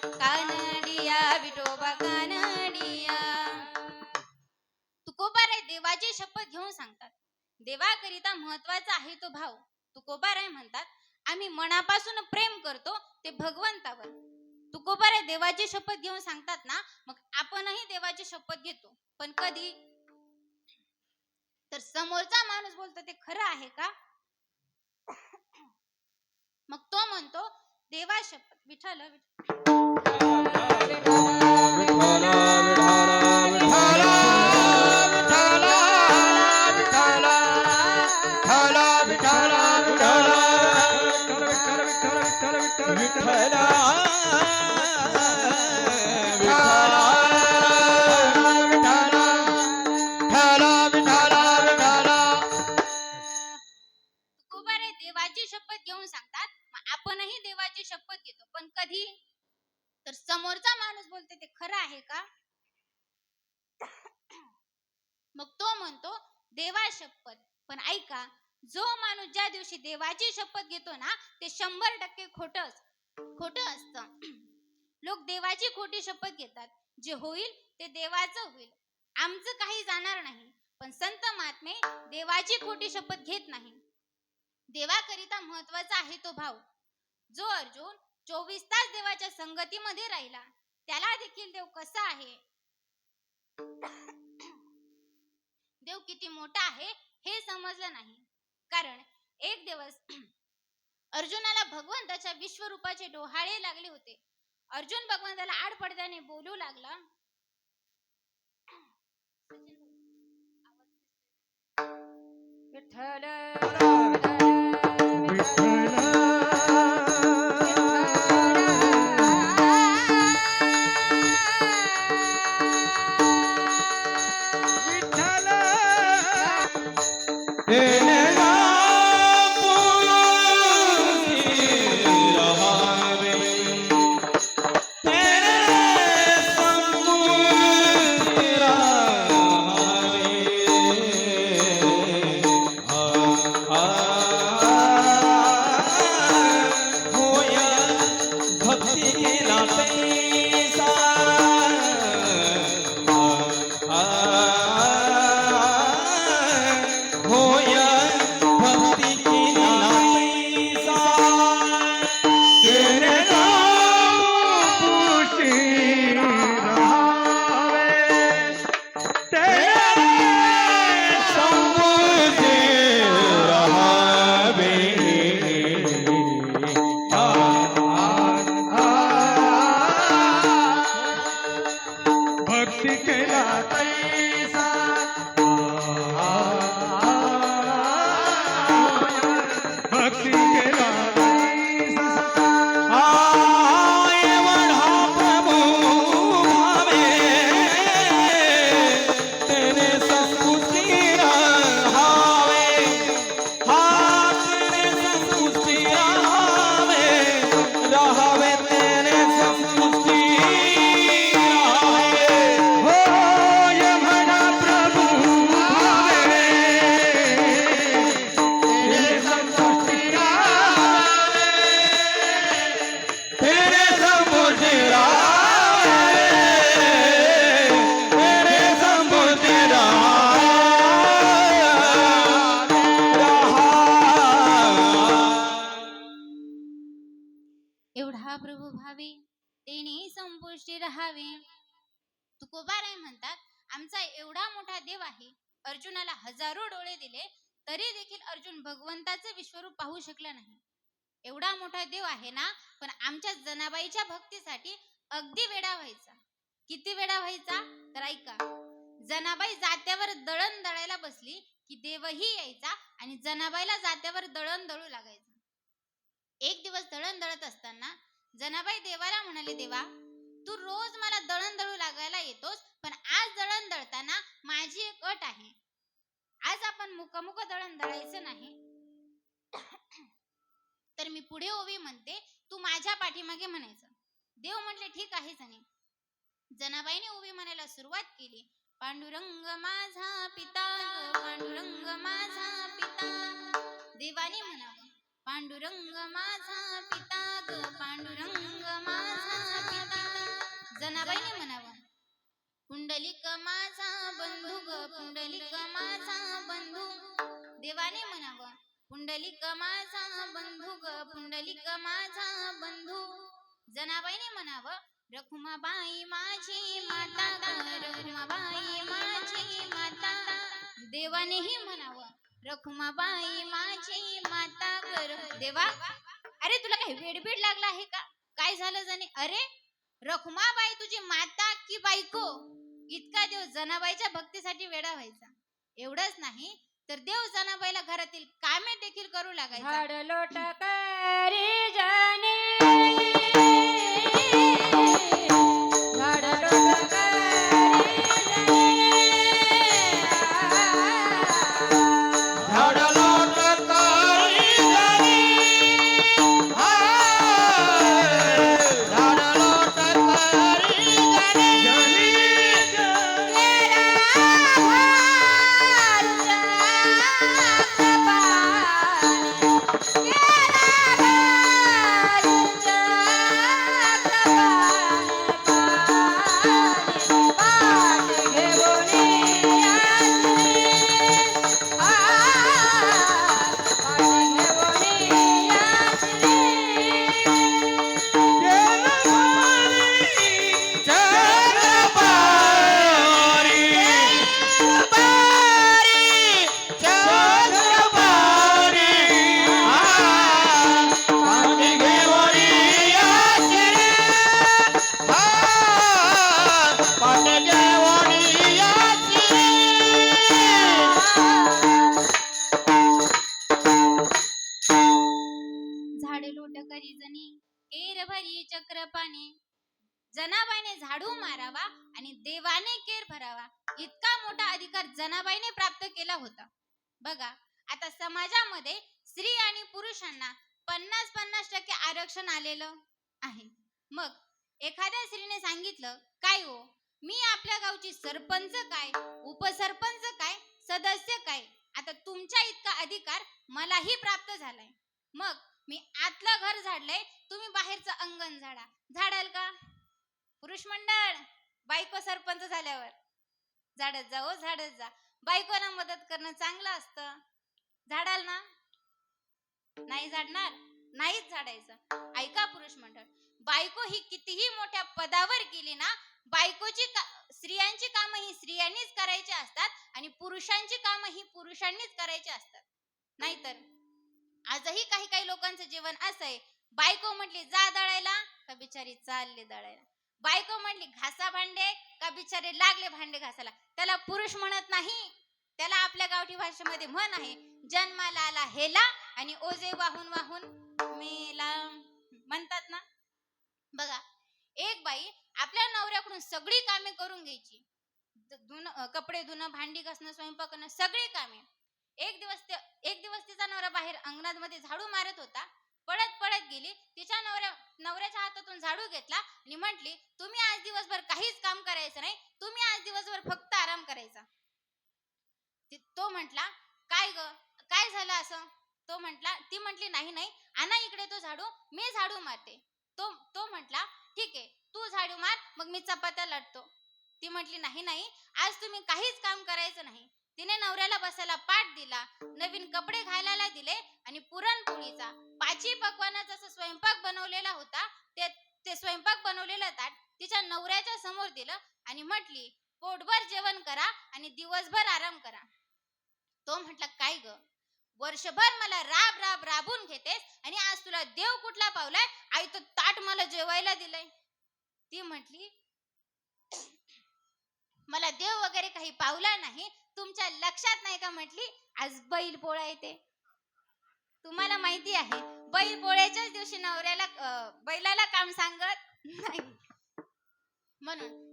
कानडिया विठोबा कानडिया. तुकोबाराय देवाची शपथ घेऊन सांगतात. देवाकरिता महत्वाचा आहे तो भाव. तुकोबाराय म्हणतात, आम्ही मनापासून प्रेम करतो ते भगवंतावर. तुकोबाराय देवाची शपथ घेऊन सांगतात ना, मग आपणही देवाची शपथ घेतो. पण कधी तर समोरचा माणूस बोलतो ते खरं आहे का, मग तो म्हणतो देवा शपथ. विठ्ठल तुकोबाराय देवाची शपथ घेऊन सांगतात, मग आपणही देवाची शपथ घेतो. पण कधी तर समोरचा माणूस बोलते ते खरं आहे का, मग तो म्हणतो देवा शपथ. पण ऐका, जो माणूस ज्या दिवशी देवाची शपथ घेतो ना, ते 100% खोटं असतं. लोक देवाची खोटी शपथ घेतात. जे होईल ते देवाचं होईल, आमचं काही जाणार नाही. पण संत महात्मे देवाची खोटी शपथ घेत नाही. देवाकरिता महत्वाचा आहे तो भाव. जो अर्जुन 24 तास देवाच्या संगतीमध्ये राहिला, त्याला देखील देव कसा आहे, देव किती मोठा आहे हे समजलं नाही. कारण एक दिवस अर्जुनाला भगवंताच्या विश्वरूपाचे डोहाळे लागले होते. अर्जुन भगवंताला आडपडद्याने बोलू लागला, विठ्ठल एवढा प्रभू भावे तेने संपुष्टी राहावे. तुकोबाराय म्हणतात, आमचा एवढा मोठा देव आहे, अर्जुनाला हजारो डोळे दिले तरी देखील अर्जुन भगवंताचे विश्वरूप पाहू शकला नाही. एवढा मोठा देव आहे ना, पण आमच्या जनाबाईच्या भक्तीसाठी अगदी वेडा व्हायचा. किती वेडा व्हायचा तर ऐका. जनाबाई जात्यावर दळण दळायला बसली की देवही यायचा आणि जनाबाईला जात्यावर दळण दळू लागायचा. एक दिवस दळण दळत असताना जनाबाई देवाला म्हणाले, देवा तू रोज मला दळण दळू लागायला येतोस, पण आज दळण दळताना माझी एक अट आहे. आज आपण मुकमुक दळण दळायचं नाही. तर मी पुढे ओवी म्हणते, तू माझ्या पाठीमागे म्हणायचं. देव म्हटले ठीक आहे जने. जनाबाईने ओवी म्हणायला सुरुवात केली. पांडुरंग माझा पिता ग, पांडुरंग माझा पिता. देवाने म्हणावं, पांडुरंग माझा पिता ग, पांडुरंग माझा पिता. जनाबाईने म्हणावं, पुंडलिक माझा बंधू ग, पुंडलिक माझा बंधू. देवाने म्हणावं, पुंडलिक माझा बंधू ग, पुंडलिक माझा बंधू. जनाबाईने म्हणावं, रखुमाबाई माझी माता ग, रखुमाबाई माझी माता. देवानेही म्हणावं, रखुमाबाई माझी माता ग. देवा, अरे तुला काही वेडबीड लागला आहे का? काय झालं जने? अरे रखुमाबाई तुझी माता की बायको? इतका देव जनाबाईच्या भक्तीसाठी वेडा व्हायचा. एवढंच नाही तर देव जनाबाईला घरातील कामे देखील करू लागायचा. झाड लोट करी जाणे, झाड लोट करी जाणे. झाड लोट करी जाणे. झाड लोट करी जाणे. झाडे लोट करी जनी, केर भरी चक्रपाणी. जनाबाईने झाडू मारावा आणि देवाने केर भरावा, इतका मोठा अधिकार जनाबाईने प्राप्त केला होता. बघा, आता समाजामध्ये स्त्री आणि पुरुषांना 50-50% आरक्षण आलेलं आहे. मग एखाद्या स्त्रीने सांगितलं, काय हो, मी आपल्या गावची सरपंच काय, उपसरपंच काय, सदस्य काय, आता तुमच्या इतका अधिकार मलाही प्राप्त झालाय. मग मी आतलं घर झाडलंय, तुम्ही बाहेरचं अंगण झाडा. झाडाल का? पुरुष मंडळ, बायको सरपंच झाल्यावर झाडत जा, हो झाडत जा. बायकोला मदत करणं चांगलं असतं. झाडाल ना? नाही झाडणार? नाहीच झाडायचं. ऐका पुरुष मंडळ, बायको ही कितीही मोठ्या पदावर गेली ना, स्त्रियांची कामं ही स्त्रियांनीच करायची असतात आणि पुरुषांची कामं ही पुरुषांनीच करायची असतात. नाहीतर आजही काही काही लोकांचं जीवन असं आहे, बायको म्हटली जा दळायला का बिचारी चालले दळायला, बायको म्हटली घासा भांडे का बिचारे लागले भांडे घासायला. त्याला पुरुष म्हणत नाही. त्याला आपल्या गावठी भाषेमध्ये म्हण आहे, जन्माला आला हेला आणि ओझे वाहून वाहून मेला म्हणतात ना. बघा, एक बाई आपल्या नवऱ्याकडून सगळी कामे करून घ्यायची. कपडे धुणं, भांडी घासणं, स्वयंपाक करणं, सगळी कामे. एक दिवस तिचा नवरा बाहेर अंगणामध्ये झाडू मारत होता. पळत पळत गेली, तिच्या नवऱ्याच्या हातातून झाडू घेतला आणि म्हटली, तुम्ही आज दिवसभर काहीच काम करायचं नाही, तुम्ही आज दिवसभर फक्त आराम करायचा. तो म्हटला, काय ग, काय झालं असं? ती म्हटली, नाही नाही, आणा इकडे तो झाडू, मी झाडू मारते. तो म्हटला, ठीक आहे, तू झाडू मार, मग मी चपात्या लाटतो. ती म्हटली, नाही नाही, आज तुम्ही काहीच काम करायचं नाही. तिने नवऱ्याला बसायला पाट दिला, नवीन कपडे घालायला दिले आणि पुरणपोळीचा 5 पक्वानाचा स्वयंपाक बनवलेला होता, ते स्वयंपाक बनवलेलं ताट तिच्या नवऱ्याच्या समोर दिलं आणि म्हटली, पोटभर जेवण करा आणि दिवसभर आराम करा. तो म्हटला, काय ग, वर्षभर मला राब राब राबून घेतेस आणि आज तुला देव कुठला पावलाय? आई तो ताट मला जेवायला दिलंय. ती म्हटली, मला देव वगैरे काही पावला नाही. तुमच्या लक्षात नाही का म्हटली, आज बैल पोळा येते. तुम्हाला माहिती आहे बैल पोळ्याच्याच दिवशी नवऱ्याला बैलाला काम सांगत नाही. म्हणून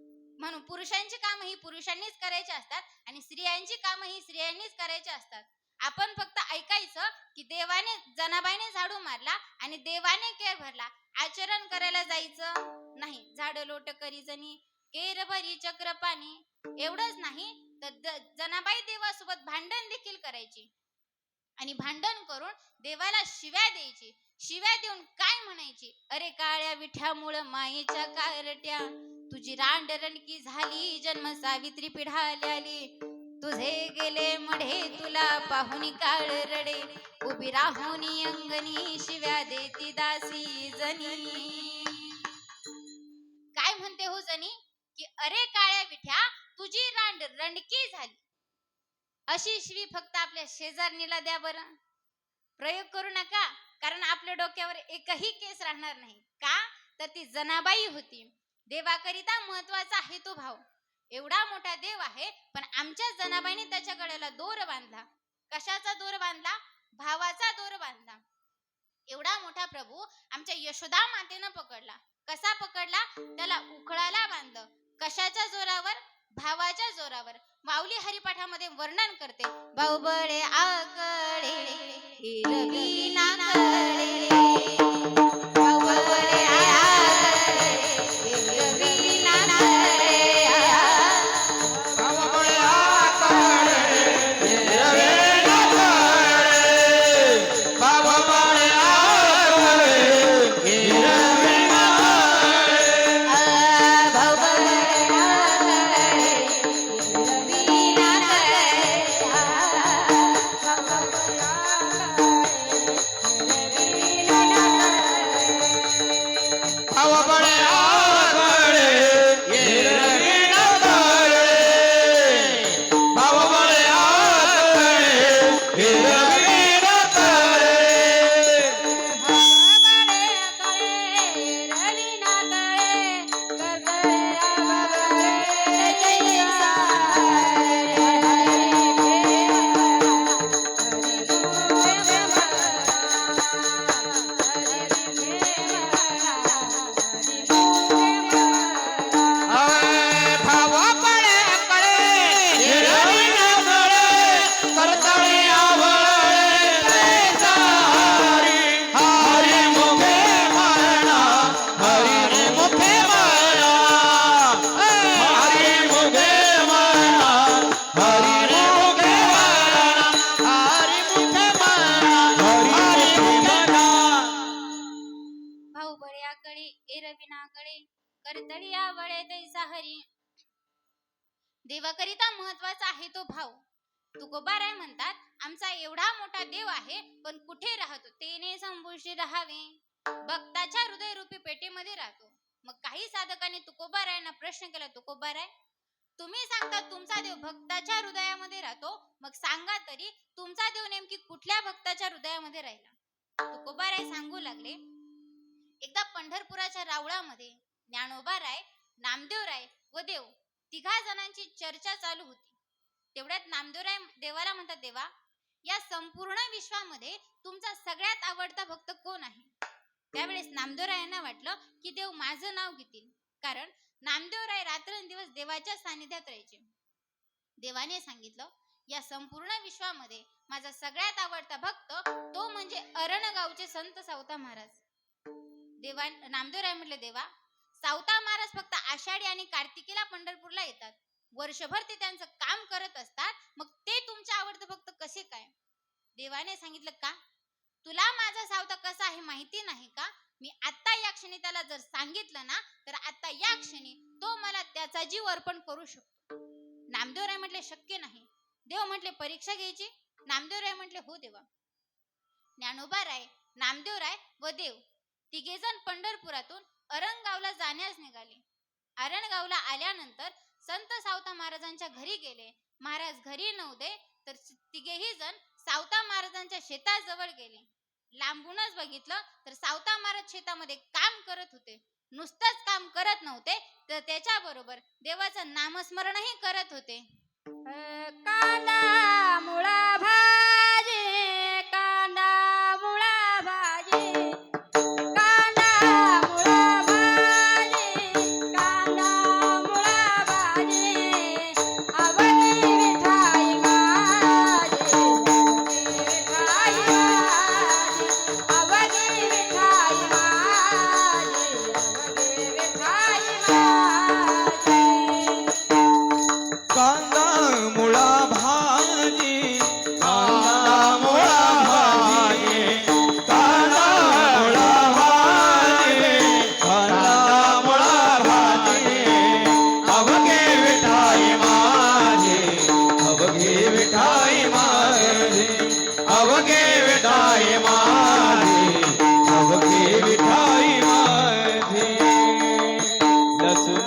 म्हणून पुरुषांची कामं ही पुरुषांनीच करायची असतात आणि स्त्रियांची कामं ही स्त्रियांनीच करायची असतात. आपण फक्त ऐकायचं की देवाने जनाबाईने झाडू मारला आणि देवाने केर भरला, आचरण करायला जायचं नाही. झाड लोट करी जणी केर भरी चक्र पाणी. एवढंच नाही तर जनाबाई देवासोबत भांडण देखील करायची आणि भांडण करून देवाला शिव्या द्यायची. शिव्या देऊन काय म्हणायची, अरे काळ्या विठ्यामुळं मायेच्या कारट्या, तुझी रांडरणकी झाली जन्म सावित्री पिढाल्याली. तुझे गेले मढे तुला पाहुनी काळ रडे, उभी राहुनी अंगणी शिव्या देती दासी जनी. काय म्हणते हो जनी की अरे काळ्या विठ्या तुझी रांड रंडकी झाली. अशी शिवी फक्त आपल्या शेजारणीला द्या बरं. प्रयोग करू नका, कारण आपल्या डोक्यावर एकही केस राहणार नाही. का तर ती जनाबाई होती. देवाकरिता महत्वाचा आहे तो भाव. एवढा मोठा देव आहे पण आमच्या जनाबाईने त्याच्या गळ्याला दोर बांधला. कशाचा दोर बांधला? भावाचा दोर बांधला. एवढा मोठा प्रभू आमच्या यशोदा मातेनं पकडला. कसा पकडला? त्याला उखळाला बांधलं. कशाच्या जोरावर? भावाच्या जोरावर. माऊली हरिपाठामध्ये वर्णन करते, बाहुबळे आकडे हिरवी नाकडे, बाहुबळे आकडे हिरवी नाकडे, बाहुबळे आकडे हिरवी नाकडे, बाहुबळे आकडे हिरवी नाकडे, बाहुबळे बाहुबळे आकडे हिरवी नाकडे, बाहुबळे आकडे हिरवी नाकडे. भाऊबळ्याकडे एरविनाकडे करतळिया वळे तैसा हरी. देवाकरिता महत्वाचा आहे तो भाव. तुकोबाराय म्हणतात, आमचा एवढा मोठा देव आहे पण कुठे राहतो? तेने संपुष्टी राहावे. भक्ताच्या हृदय रूपी पेटीमध्ये राहतो. मग काही साधकांनी तुकोबारायांना प्रश्न केला, तुकोबाराय तुम्ही सांगता तुमचा देव भक्ताच्या हृदयामध्ये राहतो, मग सांगा तरी तुमचा देव नेमकी कुठल्या भक्ताच्या हृदयामध्ये राहिला? तुकोबाराय सांगू लागले, एकदा पंढरपुराच्या रावळामध्ये ज्ञानोबाराय, नामदेवराय व देव तिघा जणांची चर्चा चालू होती. तेवढ्यात नामदेवराय देवाला म्हणतात, देवा या संपूर्ण विश्वामध्ये तुमचा सगळ्यात आवडता भक्त कोण आहे? त्यावेळेस नामदेवरायांना वाटलं की देव माझं नाव घेतील, कारण नामदेवराय रात्रंदिवस देवाच्या सानिध्यात राहायचे. देवाने सांगितलं, या संपूर्ण विश्वामध्ये माझा सगळ्यात आवडता भक्त तो म्हणजे अरणगावचे संत सावता महाराज. नामदेवराय म्हटले, देवा सावता महाराज फक्त आषाढी आणि कार्तिकीला पंढरपूरला येतात. वर्षभर ते त्यांचं काम करत असतात, मग ते तुमचे आवडते भक्त कसे काय? देवाने सांगितलं, का तुला माझा सावता कसा आहे माहिती नाही का? मी आता या क्षणी त्याला जर सांगितलं ना, तर आता या क्षणी तो मला त्याचा जीव अर्पण करू शकतो. नामदेवराय म्हटले, शक्य नाही. देव म्हटले, परीक्षा घ्यायची? नामदेवराय म्हटले, हो देवा. ज्ञानोबाराय, नामदेवराय व देव तिघेजण पंढरपुरातून अरणगावला जाण्यास निघाले. अरणगावला आल्यानंतर संत सावता महाराजांच्या घरी गेले. महाराज घरी नव्हते, तर तिघेही जण सावता महाराजांच्या शेताजवळ गेले. लांबूनच बघितलं तर सावता महाराज शेतामध्ये काम करत होते. नुसतंच काम करत नव्हते तर त्याच्याबरोबर देवाचं नामस्मरणही करत होते. कांदा मुळा भाजी, कांदा मुळा भाजी, कांदा मुळा भाजी, कांदा मुळा भाजी, अवघी विठाई माझी, अवघी विठाई माझी, अवघी विठाई माझी. कांदा मुळा भाजी, कांदा मुळा भाजी, कांदा मुळा भाजी, कांदा मुळा भाजी, अवघे विठाई माझी, अवघे विठाई माझी, अवघे विठाई माझी, अवघे विठाई माझी. लसूण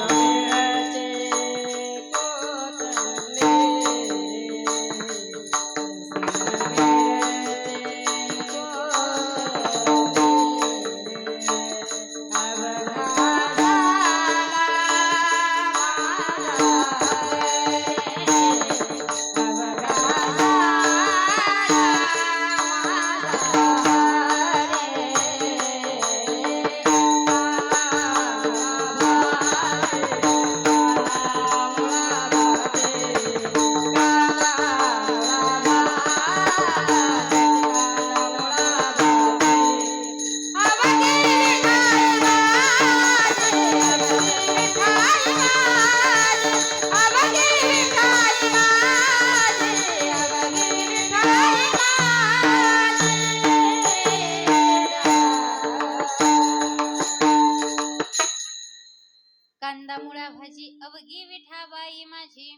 कांदा मुळा भाजी अवघी विठाबाई माझी.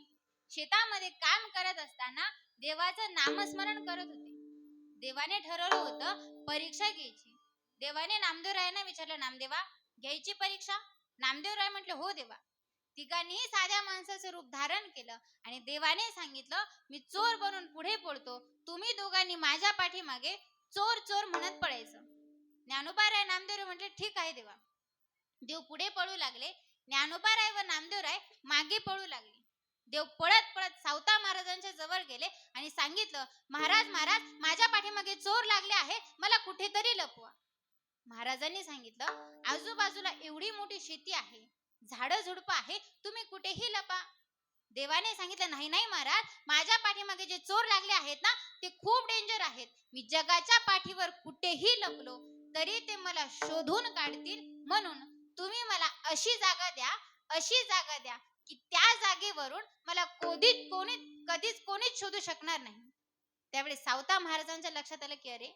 शेतामध्ये काम करत असताना देवाचं नामस्मरण करत होते. देवाने ठरवलं होतं परीक्षा घ्यायची. देवाने नामदेवरायांना विचारलं, नामदेवा घ्यायची परीक्षा? नामदेवराय म्हटले, हो देवा. तिघांनीही साध्या माणसाचं रूप धारण केलं आणि देवाने सांगितलं, मी चोर बनून पुढे पळतो, तुम्ही दोघांनी माझ्या पाठीमागे चोर चोर म्हणत पळायचं. ज्ञानोबाराय नामदेवराय म्हटले, ठीक आहे देवा. देव पुढे पळू लागले. ज्ञानोबाराय व नामदेवराय मागे पळू लागले. देव पळत पळत सावता महाराजांच्या जवळ गेले आणि सांगितलं, महाराज महाराज माझ्या पाठीमागे चोर लागले आहे, मला कुठेतरी लपवा. महाराजांनी सांगितलं, आजूबाजूला एवढी मोठी शेती आहे, झाडं झुडपं आहे, तुम्ही कुठेही लपा. देवाने सांगितलं, नाही नाही महाराज, माझ्या पाठीमागे जे चोर लागले आहेत ना ते खूप डेंजर आहेत. मी जगाच्या पाठीवर कुठेही लपलो तरी ते मला शोधून काढतील, म्हणून तुम्ही मला अशी जागा द्या की त्या जागेवरून मला कधीच कोणीच शोधू शकणार नाही. त्यावेळी सावता महाराजांच्या लक्षात आलं की अरे,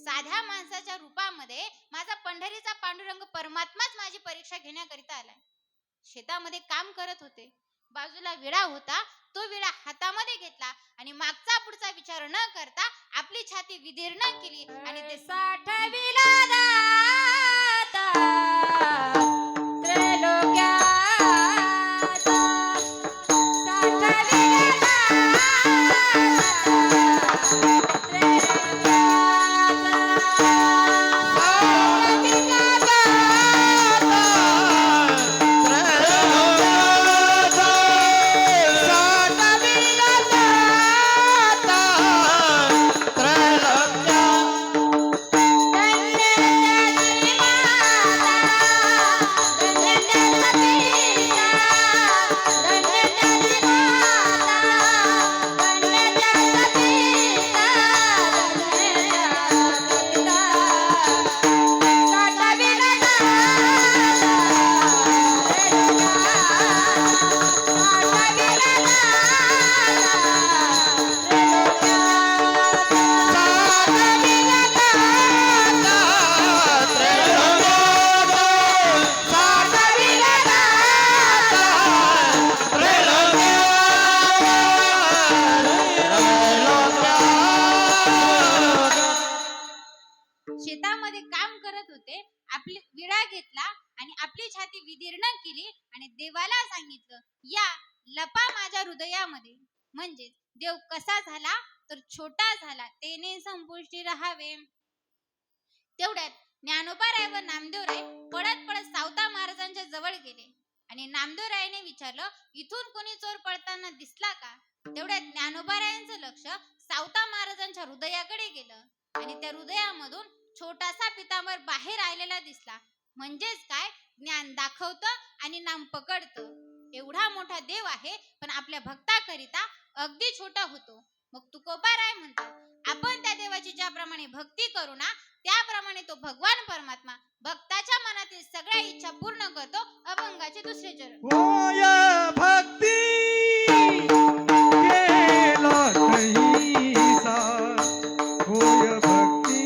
साध्या माणसाच्या रूपामध्ये माझा पंढरीचा पांडुरंग परमात्माच माझी परीक्षा घेण्याकरिता आलाय. शेतामध्ये काम करत होते. बाजूला विडा होता. तो विडा हातामध्ये घेतला आणि मागचा पुढचा विचार न करता आपली छाती विदीर्ण केली आणि ते साठविला जाता त्रैलोक्यात, साठविला शेतामध्ये काम करत होते. आपली विडा घेतला आणि आपली छाती विदीर्ण केली आणि देवाला सांगितलं, या लपा माझ्या हृदयामध्ये. म्हणजे देव कसा झाला तर छोटा झाला तेने संपुष्टी राहावे. तेवढ्यात ज्ञानोबाराय व नामदेवराय पळत पळत सावता महाराजांच्या जवळ गेले आणि नामदेवरायाने विचारलं, इथून कोणी चोर पळताना दिसला का? तेवढ्यात ज्ञानोबारायांचं लक्ष सावता महाराजांच्या हृदयाकडे गेलं आणि त्या हृदयामधून छोटासा पितांबर बाहेर आलेला दिसला. म्हणजेच काय, ज्ञान दाखवतं आणि नाम पकडतं. एवढा मोठा देव आहे पण आपल्या भक्ताकरिता अगदी छोटा होतो. मग तुकोबाराय म्हणतात, आपण त्या देवाची ज्याप्रमाणे भक्ती करू ना त्याप्रमाणे तो भगवान परमात्मा भक्ताच्या मनातील सगळ्या इच्छा पूर्ण करतो. अभंगाचे दुसरे चरण. होय भक्ती केला तैसा, होय भक्ती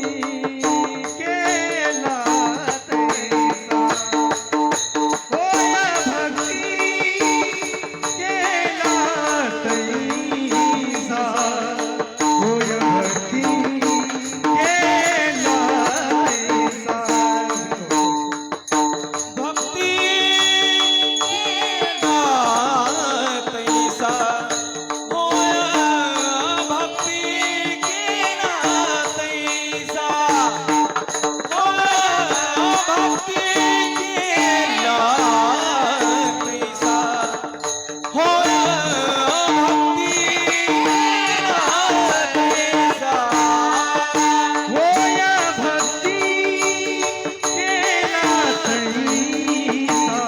केला तैसा, होय भक्ती केला तैसा, होय भक्ती केला तैसा. भक्ती तैसा, होय भक्ती केला तैसा, होय भक्ती केला तैसा, होय भक्ती केला तैसा, होय भक्ती केला तैसा, होय भक्ती केला तैसा,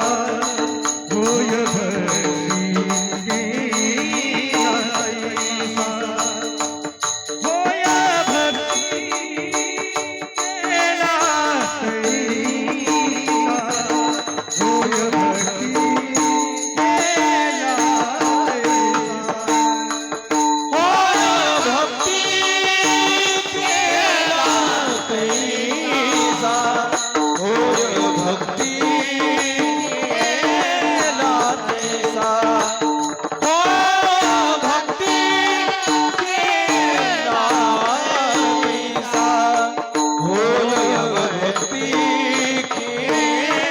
होय भक्ती केला तैसा, होय भक्ती केला तैसा, होय भक्ती केला तैसा, होय भक्ती केला तैसा, होय भक्ती केला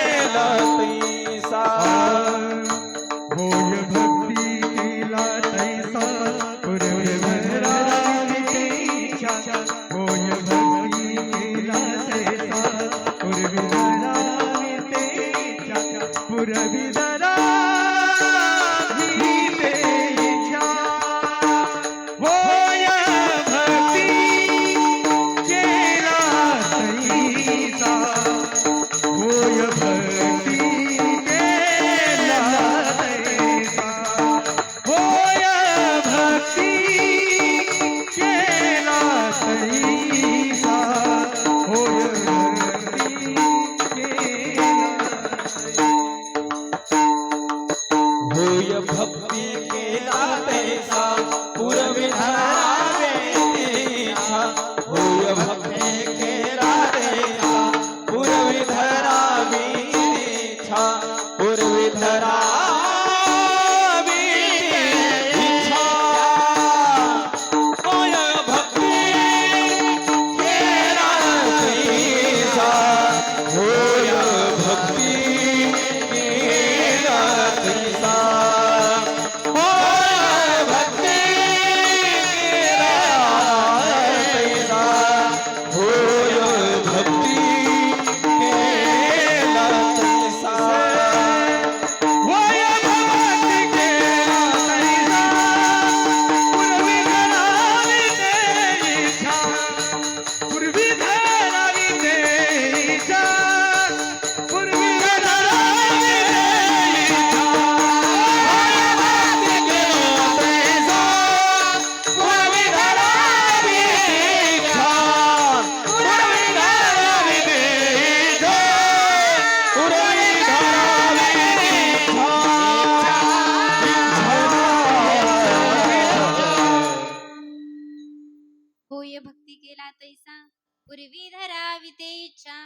तैसा, होय भक्ती केला तैसा, होय भक्ती केला तैसा, पुरवे भरावे इच्छा, होय भक्ती केला तैसा, पुरवे भरावे इच्छा, पुरवी धरावी इच्छा, होय भक्ती केला तैसा, होय भक्ती केला तैसा, होय भक्ती केला तैसा, होय भक्ती होय भक्ती केला तैसा, पुरवी धरावे इच्छा, होय भक्ती केला तैसा, पुरवी धरावी इच्छा, पुरवी धरावी इच्छा, होय भक्ती केला तैसा, होय भक्ती केला तैसा, होय भक्ती केला तैसा, होय भक्ती केला तैसा, होय भक्ती केला तैसा, पुरवी धरावी इच्छा, पुरवी धरावी इच्छा, पुरवी धरावी इच्छा, होय भक्ती केला तैसा, पुरवी धरावी इच्छा, पुरवी धरावी इच्छा, पुरवी धरावी होय भक्ती केला तैसा, पूर्वी धरावी ते इच्छा.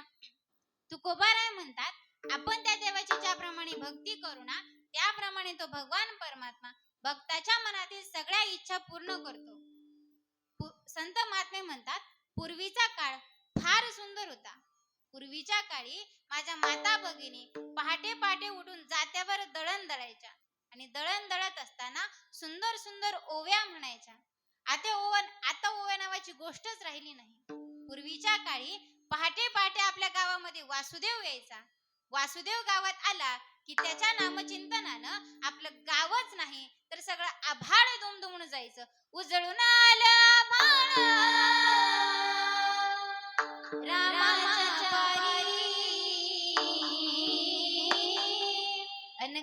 तुकोबाराय म्हणतात, आपण त्या देवाची ज्याप्रमाणे भक्ती करू ना त्याप्रमाणे तो भगवान परमात्मा भक्ताच्या मनातील सगळ्या इच्छा पूर्ण करतो. संत महात्मे म्हणतात, पूर्वीचा काळ फार सुंदर होता. पूर्वीच्या काळी माझ्या माता भगिनी पहाटे पहाटे उठून जात्यावर दळण दळायच्या आणि दळण दळत असताना सुंदर सुंदर ओव्या म्हणायच्या. आता ओव्या नावाची गोष्टच राहिली नाही. पूर्वीच्या काळी पहाटे पहाटे आपल्या गावामध्ये वासुदेव यायचा. वासुदेव गावात आला की त्याच्या नामचिंतनानं आपलं गावच नाही तर सगळं आभाळ दुमदुमून जायचं. उजळून आलं आभाळ रामाच्या पारी अन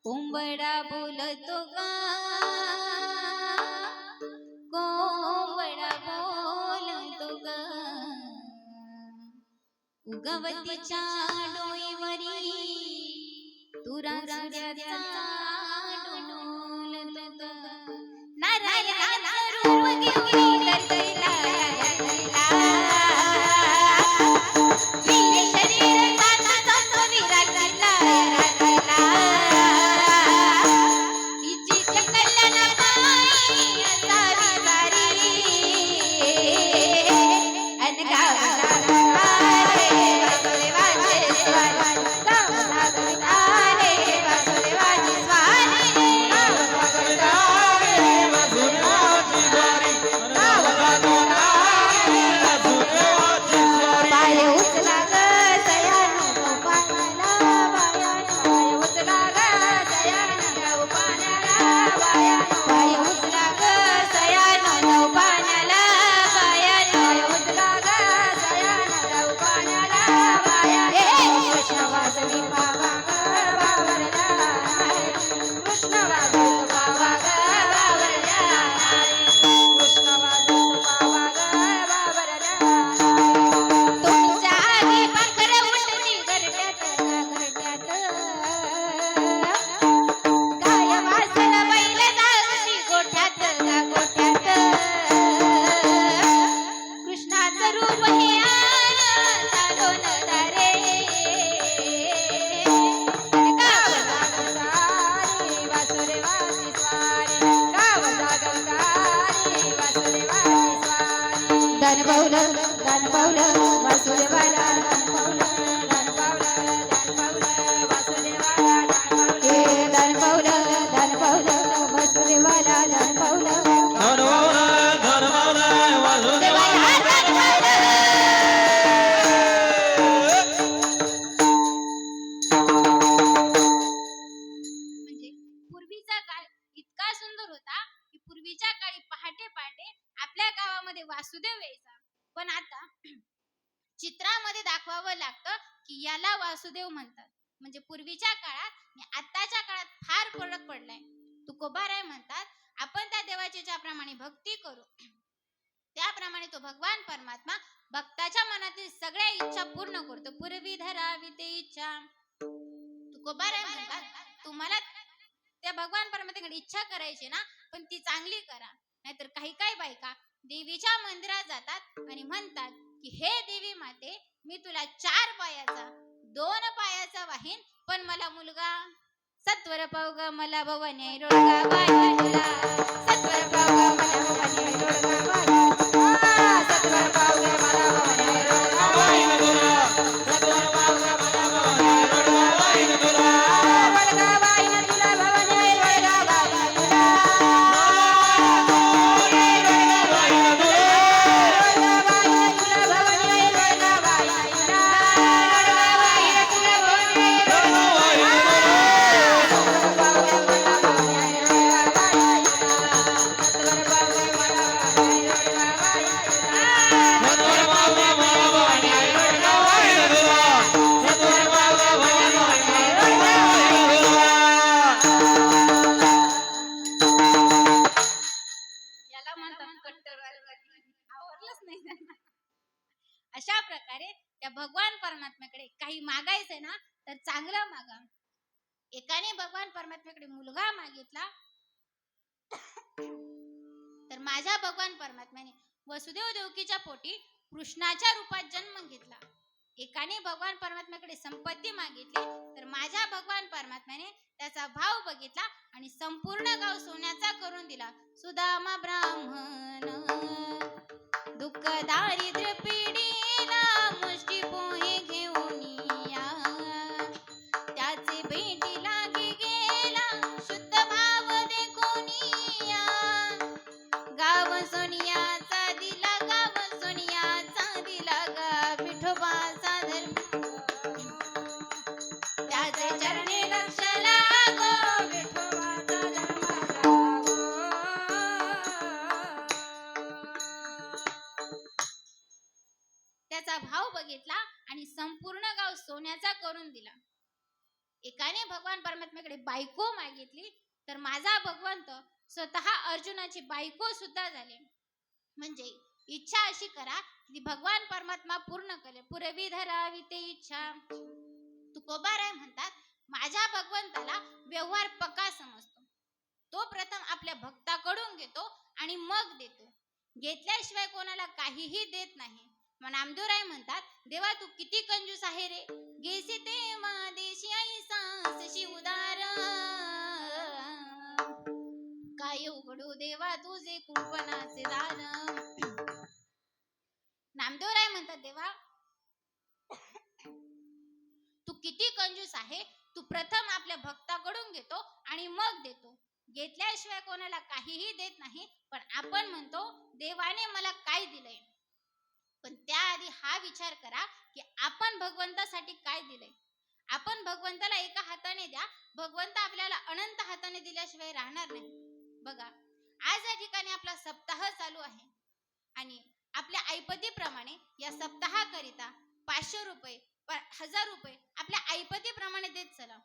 कोंबडा बोलतो गा कोंबडा बोलतो गा उगवतीच्या डोईवरी तुरा सूर्याचा डोलतो गा नारायणाचं रूप घेऊन ललैला वीर शरीर ताचा विराजीला वासुदेव यायचा. पण आता चित्रामध्ये दाखवावं लागतं की याला वासुदेव म्हणतात. म्हणजे पूर्वीच्या काळात आणि आताच्या काळात फार फरक पडलाय. तुकोबाराय म्हणतात आपण त्या देवाची ज्याप्रमाणे भक्ती करू त्याप्रमाणे तो भगवान परमात्मा भक्ताच्या मनातील सगळ्या इच्छा पूर्ण करतो. पूर्वी धरावी ते इच्छा. तुकोबाराय म्हणतात तुम्हाला त्या भगवान परमात्म्याकडे इच्छा करायची ना पण ती चांगली करा. नाहीतर काही काही बायका देवीच्या मंदिरात जातात आणि म्हणतात की हे देवी माते मी तुला 4 पायाचा 2 पायाचा वाहीन पण मला मुलगा सत्वर पावग मला भवानी रोडगा बाई तुला सत्वर पावग मला भवानी रोडगा बाई सत्वर पावग मला भवानी रोडगा बाई तुला सत्वर पावग मला भवानी रोडगा बाई तुला रोडगा बाई तुला भवानी रोडगा बाई तुला त्या भगवान परमात्म्याकडे काही मागायचंय ना तर चांगलं मागा. एकाने भगवान परमात्म्याकडे मुलगा मागितला तर माझ्या भगवान परमात्म्याने वसुदेव देवकीच्या पोटी कृष्णाच्या रूपात जन्म घेतला. एकाने भगवान परमात्म्याकडे संपत्ती मागितली तर माझ्या भगवान परमात्म्याने त्याचा भाव बघितला आणि संपूर्ण गाव सोन्याचा करून दिला. सुदामा ब्राह्मण दुःख दारिद्र्य पिढीला मुष्टी पोहे घेऊन या, त्याचे भेटी लागी गेला शुद्ध भाव देखून या. गाव सोनियाचा दिला, गाव सोनियाचा दिला गा विठोबाचा धर्म, त्याचे चरणी लक्ष लागो विठोबाचा धर्म लागो. त्याचा भाव बघितला आणि संपूर्ण गाव सोन्याचा करून दिला. एकाने भगवान परमात्म्याकडे बायको मागितली तर माझा भगवंत स्वतः अर्जुनाची बायको सुद्धा झाले. म्हणजे इच्छा अशी करा की भगवान परमात्मा पूर्ण करे. पुरवी धरावी ते इच्छा. तुकोबाराय म्हणतात माझ्या भगवंताला व्यवहार पक्का समजतो. तो प्रथम आपल्या भक्ताकडून घेतो आणि मग देतो. घेतल्याशिवाय कोणाला काहीही देत नाही. मग नामदेवराय म्हणतात देवा तू किती कंजूस आहे रे, गेसी तेव्हा देशी ऐसा उदार, काय उघडू देवा तुझे कुंपणाचे दार. नामदेवराय म्हणतात देवा तू किती कंजूस आहे, तू प्रथम आपल्या भक्ताकडून घेतो आणि मग देतो. घेतल्याशिवाय कोणाला काहीही देत नाही. पण आपण म्हणतो देवाने मला काय दिलंय. पण त्याआधी हा विचार करा की आपण भगवंतासाठी काय दिलंय. आपण भगवंताला एका हाताने द्या, भगवंत आपल्याला अनंत हाताने दिल्याशिवाय राहणार नाही. बघा आज या ठिकाणी आपला सप्ताह चालू आहे आणि आपल्या ऐपतीप्रमाणे या सप्ताहाकरिता 500 रुपये 1000 रुपये आपल्या ऐपतीप्रमाणे देत चला.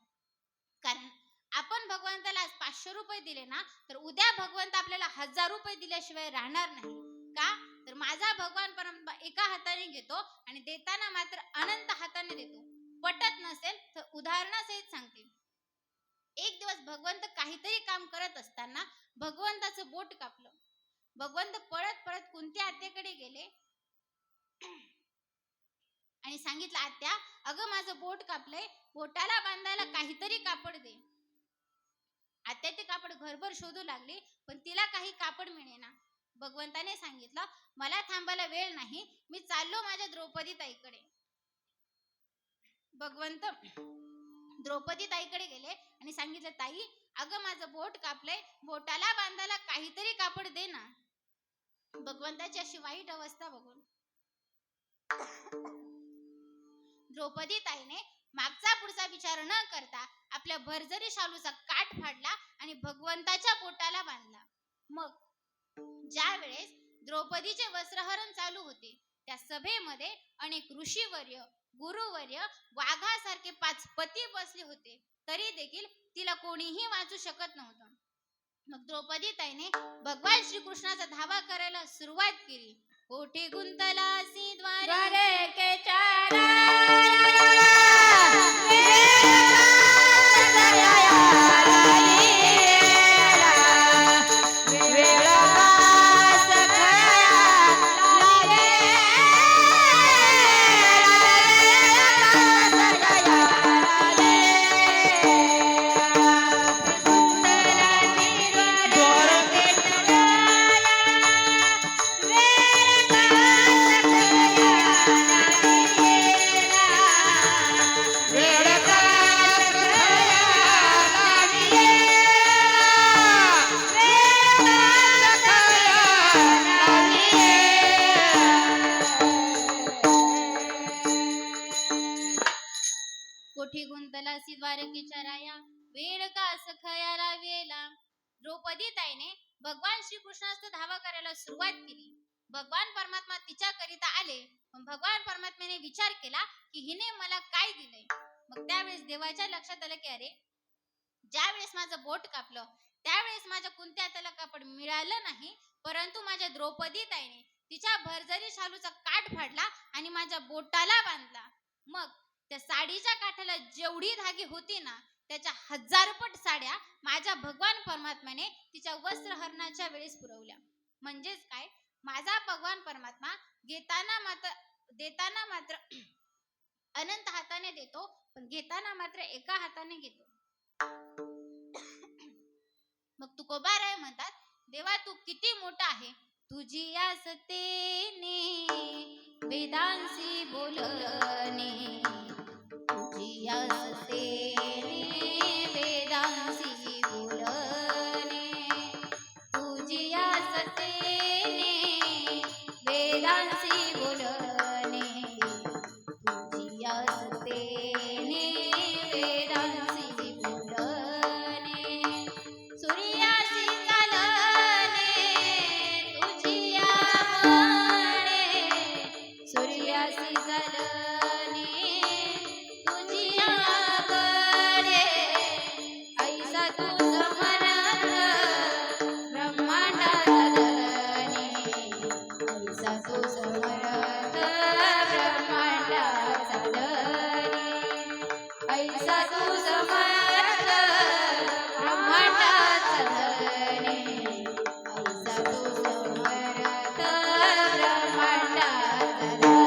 कारण आपण भगवंताला आज 500 रुपये दिले ना तर उद्या भगवंत आपल्याला 1000 रुपये दिल्याशिवाय राहणार नाही. का तर माझा भगवान परमात्मा एका हाताने घेतो आणि देताना मात्र अनंत हाताने देतो. पटत नसेल तर उदाहरणासहित सांगते. एक दिवस भगवंत काहीतरी काम करत असताना भगवंताचं बोट कापलं. भगवंत पळत पळत कुंती आत्याकडे गेले आणि सांगितलं आत्या अगं माझं बोट कापलंय, बोटाला बांधायला काहीतरी कापड दे. आत्या ते कापड घरभर शोधू लागली पण तिला काही कापड मिळेना. भगवंताने सांगितलं मला थांबायला वेळ नाही, मी चाललो माझ्या द्रौपदी ताईकडे. भगवंत द्रौपदी ताईकडे गेले आणि सांगितलं ताई अगं माझं बोट कापलंय, बोटाला बांधायला काहीतरी कापड दे ना. भगवंताची अशी वाईट अवस्था बघून द्रौपदी ताईने मागचा पुढचा विचार न करता आपल्या भरजरी शालूचा काठ फाडला आणि भगवंताच्या बोटाला बांधला. मग ज्या वेळेस द्रौपदीचे वस्त्रहरण चालू होते त्या सभेमध्ये अनेक ऋषीवर्य गुरुवर्य वाघासारखे 5 पती बसले होते. तरी देखील तिला कोणीही वाचू शकत नव्हतं. मग द्रौपदी ताईने भगवान श्रीकृष्णाचा धावा करायला सुरुवात केली. कोठे गुंतलासी द्वारे के चारा गुंतलासी द्वारकेच्या राया वेळ का सखयाला वेला. द्रौपदी ताईने भगवान श्रीकृष्णाचा धावा करायला सुरुवात केली. भगवान परमात्मा तिच्या करिता आले. भगवान परमात्म्याने विचार केला की हिने मला काय दिलंय. मग त्यावेळेस देवाच्या लक्षात आलं की अरे ज्या वेळेस माझं बोट कापलं त्यावेळेस माझ्या कुंत्या त्याला कापड मिळालं नाही, परंतु माझ्या द्रौपदी ताईने तिच्या भरजरी शालूचा काठ फाडला आणि माझ्या बोटाला बांधला. मग त्या साडीच्या काठाला जेवढी धागे होती ना, त्याच्या हजारपट साड्या माझ्या भगवान परमात्म्याने तिच्या वस्त्रहरणाच्या वेळेस पुरवल्या. म्हणजेच काय, माझा भगवान परमात्मा देताना मात्र अनंत हाताने देतो, पण घेताना मात्र एका हाताने घेतो. मग तुकोबाराय म्हणतात, देवा तू किती मोठा आहे, तुझी या सत्तेने वेदांशी बोलणे, तुझी या सत्तेने वेदांशी बोलणे, तुझी या सत्तेने वेदांशी बोलणे, तुझी या सत्तेने वेदांशी बोलणे, सूर्याशी चालणे, तुझी या म्हणे, सूर्याशी चालणे, तुझी या म्हणे, ऐसा तू समर्थ ब्रह्मांडाचा धनी, ऐसा तू समर्थ ब्रह्मांडाचा धनी, ऐसा तू समर्थ ब्रह्मांडाचा धनी, ऐसा तू समर्थ ब्रह्मांडाचा धनी.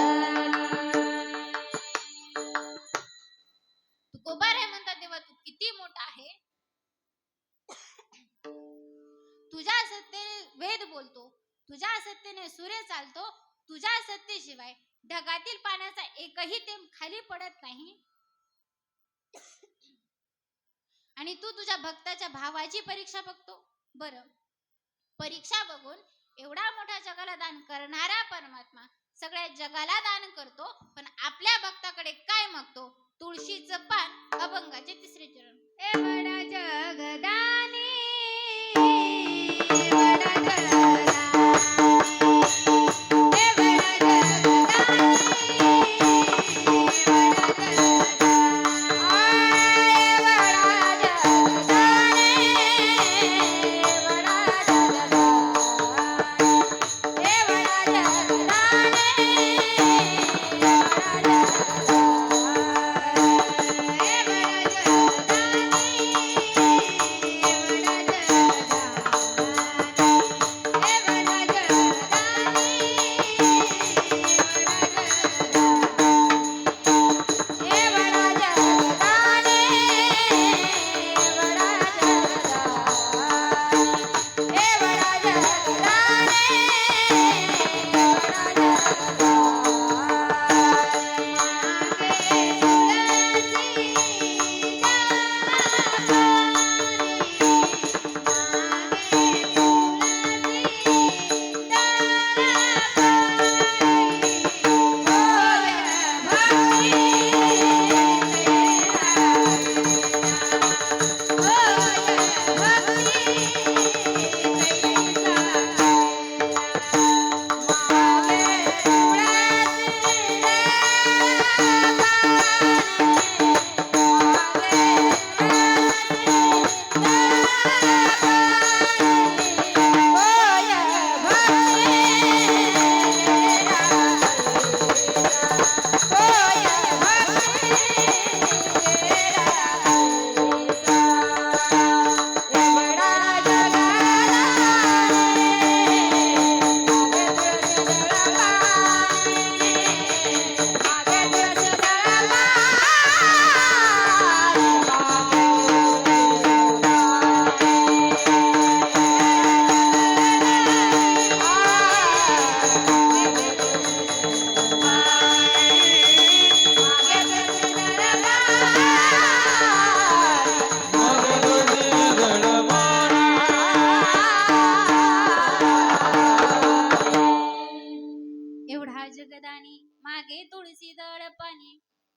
तुकोबाराय म्हणतात, देवा तू किती मोठा आहे, तुझ्या सत्तेने वेद बोलतो, तुझ्या सत्तेने सूर्य चालतो, तुझ्या सत्तेशिवाय ढगातील पाण्याचा एकही थेंब खाली पडत नाही. आणि तू तुझ्या भक्ताच्या भावाची परीक्षा बघतो. बरं, परीक्षा बघून एवढा मोठा जगाला दान करणारा परमात्मा सगळ्या जगाला दान करतो, पण आपल्या भक्ताकडे काय मागतो? तुळशीचं पान, अभंगाचे 3रे चरण. ए बडा जगदानी, बडा जगदानी, ए बडा जगदानी, बडा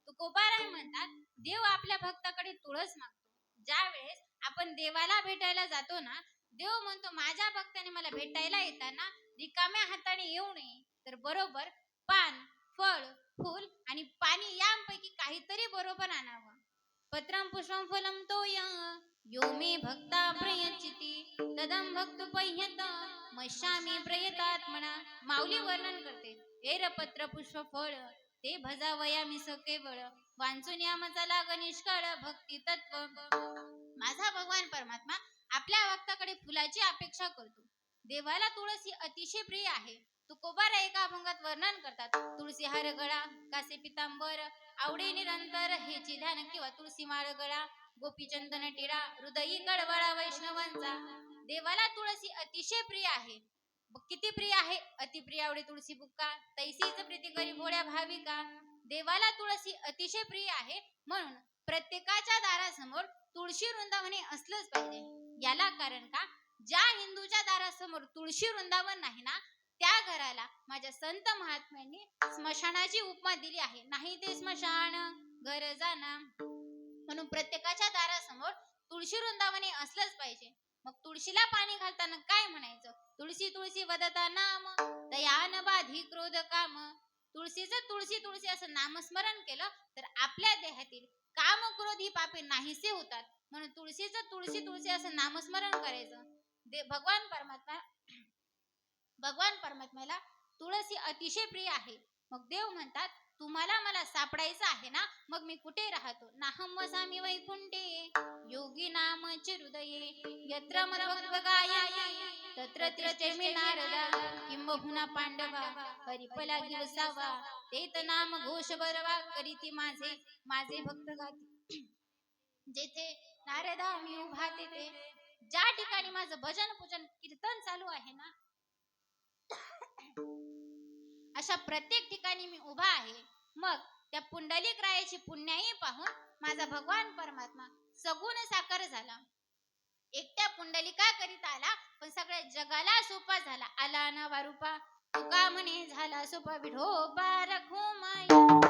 तुकोबाराय म्हणतात, देव आपल्या भक्ताकडे तुळस मागतो. ज्या वेळेस आपण देवाला भेटायला जातो ना, देव म्हणतो माझ्या भक्ताने मला भेटायला येताना रिकाम्या हाताने येऊ नये, तर बरोबर पान, फळ, फूल आणि पाणी यांपैकी काहीतरी बरोबर आणावं. पत्रं पुष्पं फलं तोय यो मे भक्ता प्रयच्यति तदं भक्तुपह्यत मश्यामी प्रयतात्मना. माऊली वर्णन करते, एर पत्र पुष्प फळ ते भजावयामी स केवळ वांचून यामचा लाग निष्कळ भक्ती तत्व. माझा भगवान परमात्मा आपल्या भक्ताकडे फुलाची अपेक्षा करतो. देवाला तुळस अतिशय प्रिय आहे. तुकोबार एका अभंगात वर्णन करतात, तुळसी हार गळा कासे पितांबर आवडे निरंतर हेची ध्यान किंवा तुळसी माळ गळा गोपीचंदन टिळा हृदयी कळवळा वैष्णवांचा. देवाला तुळसी अतिशय प्रिय आहे. किती प्रिय आहे? अतिप्रिय आवडे तुळसी बुक्का तैसीच प्रीती करी भोळ्या भाविका. देवाला तुळसी अतिशय प्रिय आहे म्हणून प्रत्येकाच्या दारासमोर तुळशी वृंदावने असलंच पाहिजे. याला कारण का? ज्या हिंदूच्या दारासमोर तुळशी वृंदावन नाही ना, त्या घराला माझ्या संत महात्म्यांनी स्मशानाची उपमा दिली आहे. नाही ते स्मशान घर जाना. म्हणून प्रत्येकाच्या दारासमोर तुळशी वृंदावने असलंच पाहिजे. मग तुळशीला पाणी घालताना काय म्हणायचं? तुळशी तुळशी वदता नाम दयान बाधी क्रोध काम. तुळशीचं तुळशी तुळशी असं नामस्मरण केलं तर आपल्या देहातील काम क्रोध ही पापे नाहीसे होतात. म्हणून तुळशीचं तुळशी तुळशी असं नामस्मरण करायचं. भगवान परमात्म्याला तुळस ही अतिशय प्रिय आहे. मग देव म्हणतात, तुम्हाला मला सापडायचं आहे ना, मग मी कुठे राहतो? नाहम वसामी वैकुंठे योगी नामचे हृदये यत्र मनोभगाये तत्र त्रिचमी नारदा किंबहुना पांडवा परिपला गिरसावा तेत नाम घोष बरवा करीती माझे भक्त गाती. जेथे नारदा मी उभा तेथे, ज्या ठिकाणी माझं भजन पूजन कीर्तन चालू आहे ना, अशा प्रत्येक ठिकाणी मी उभा आहे. मग त्या पुंडलिक रायाची पुण्याई पाहून माझा भगवान परमात्मा सगुण साकार झाला. एकट्या पुंडलिका करीता आला, पण सगळ्या जगाला सोपा झाला. आला ना वारुपा तुका म्हणे झाला सोपा विठोबा रखुमाई.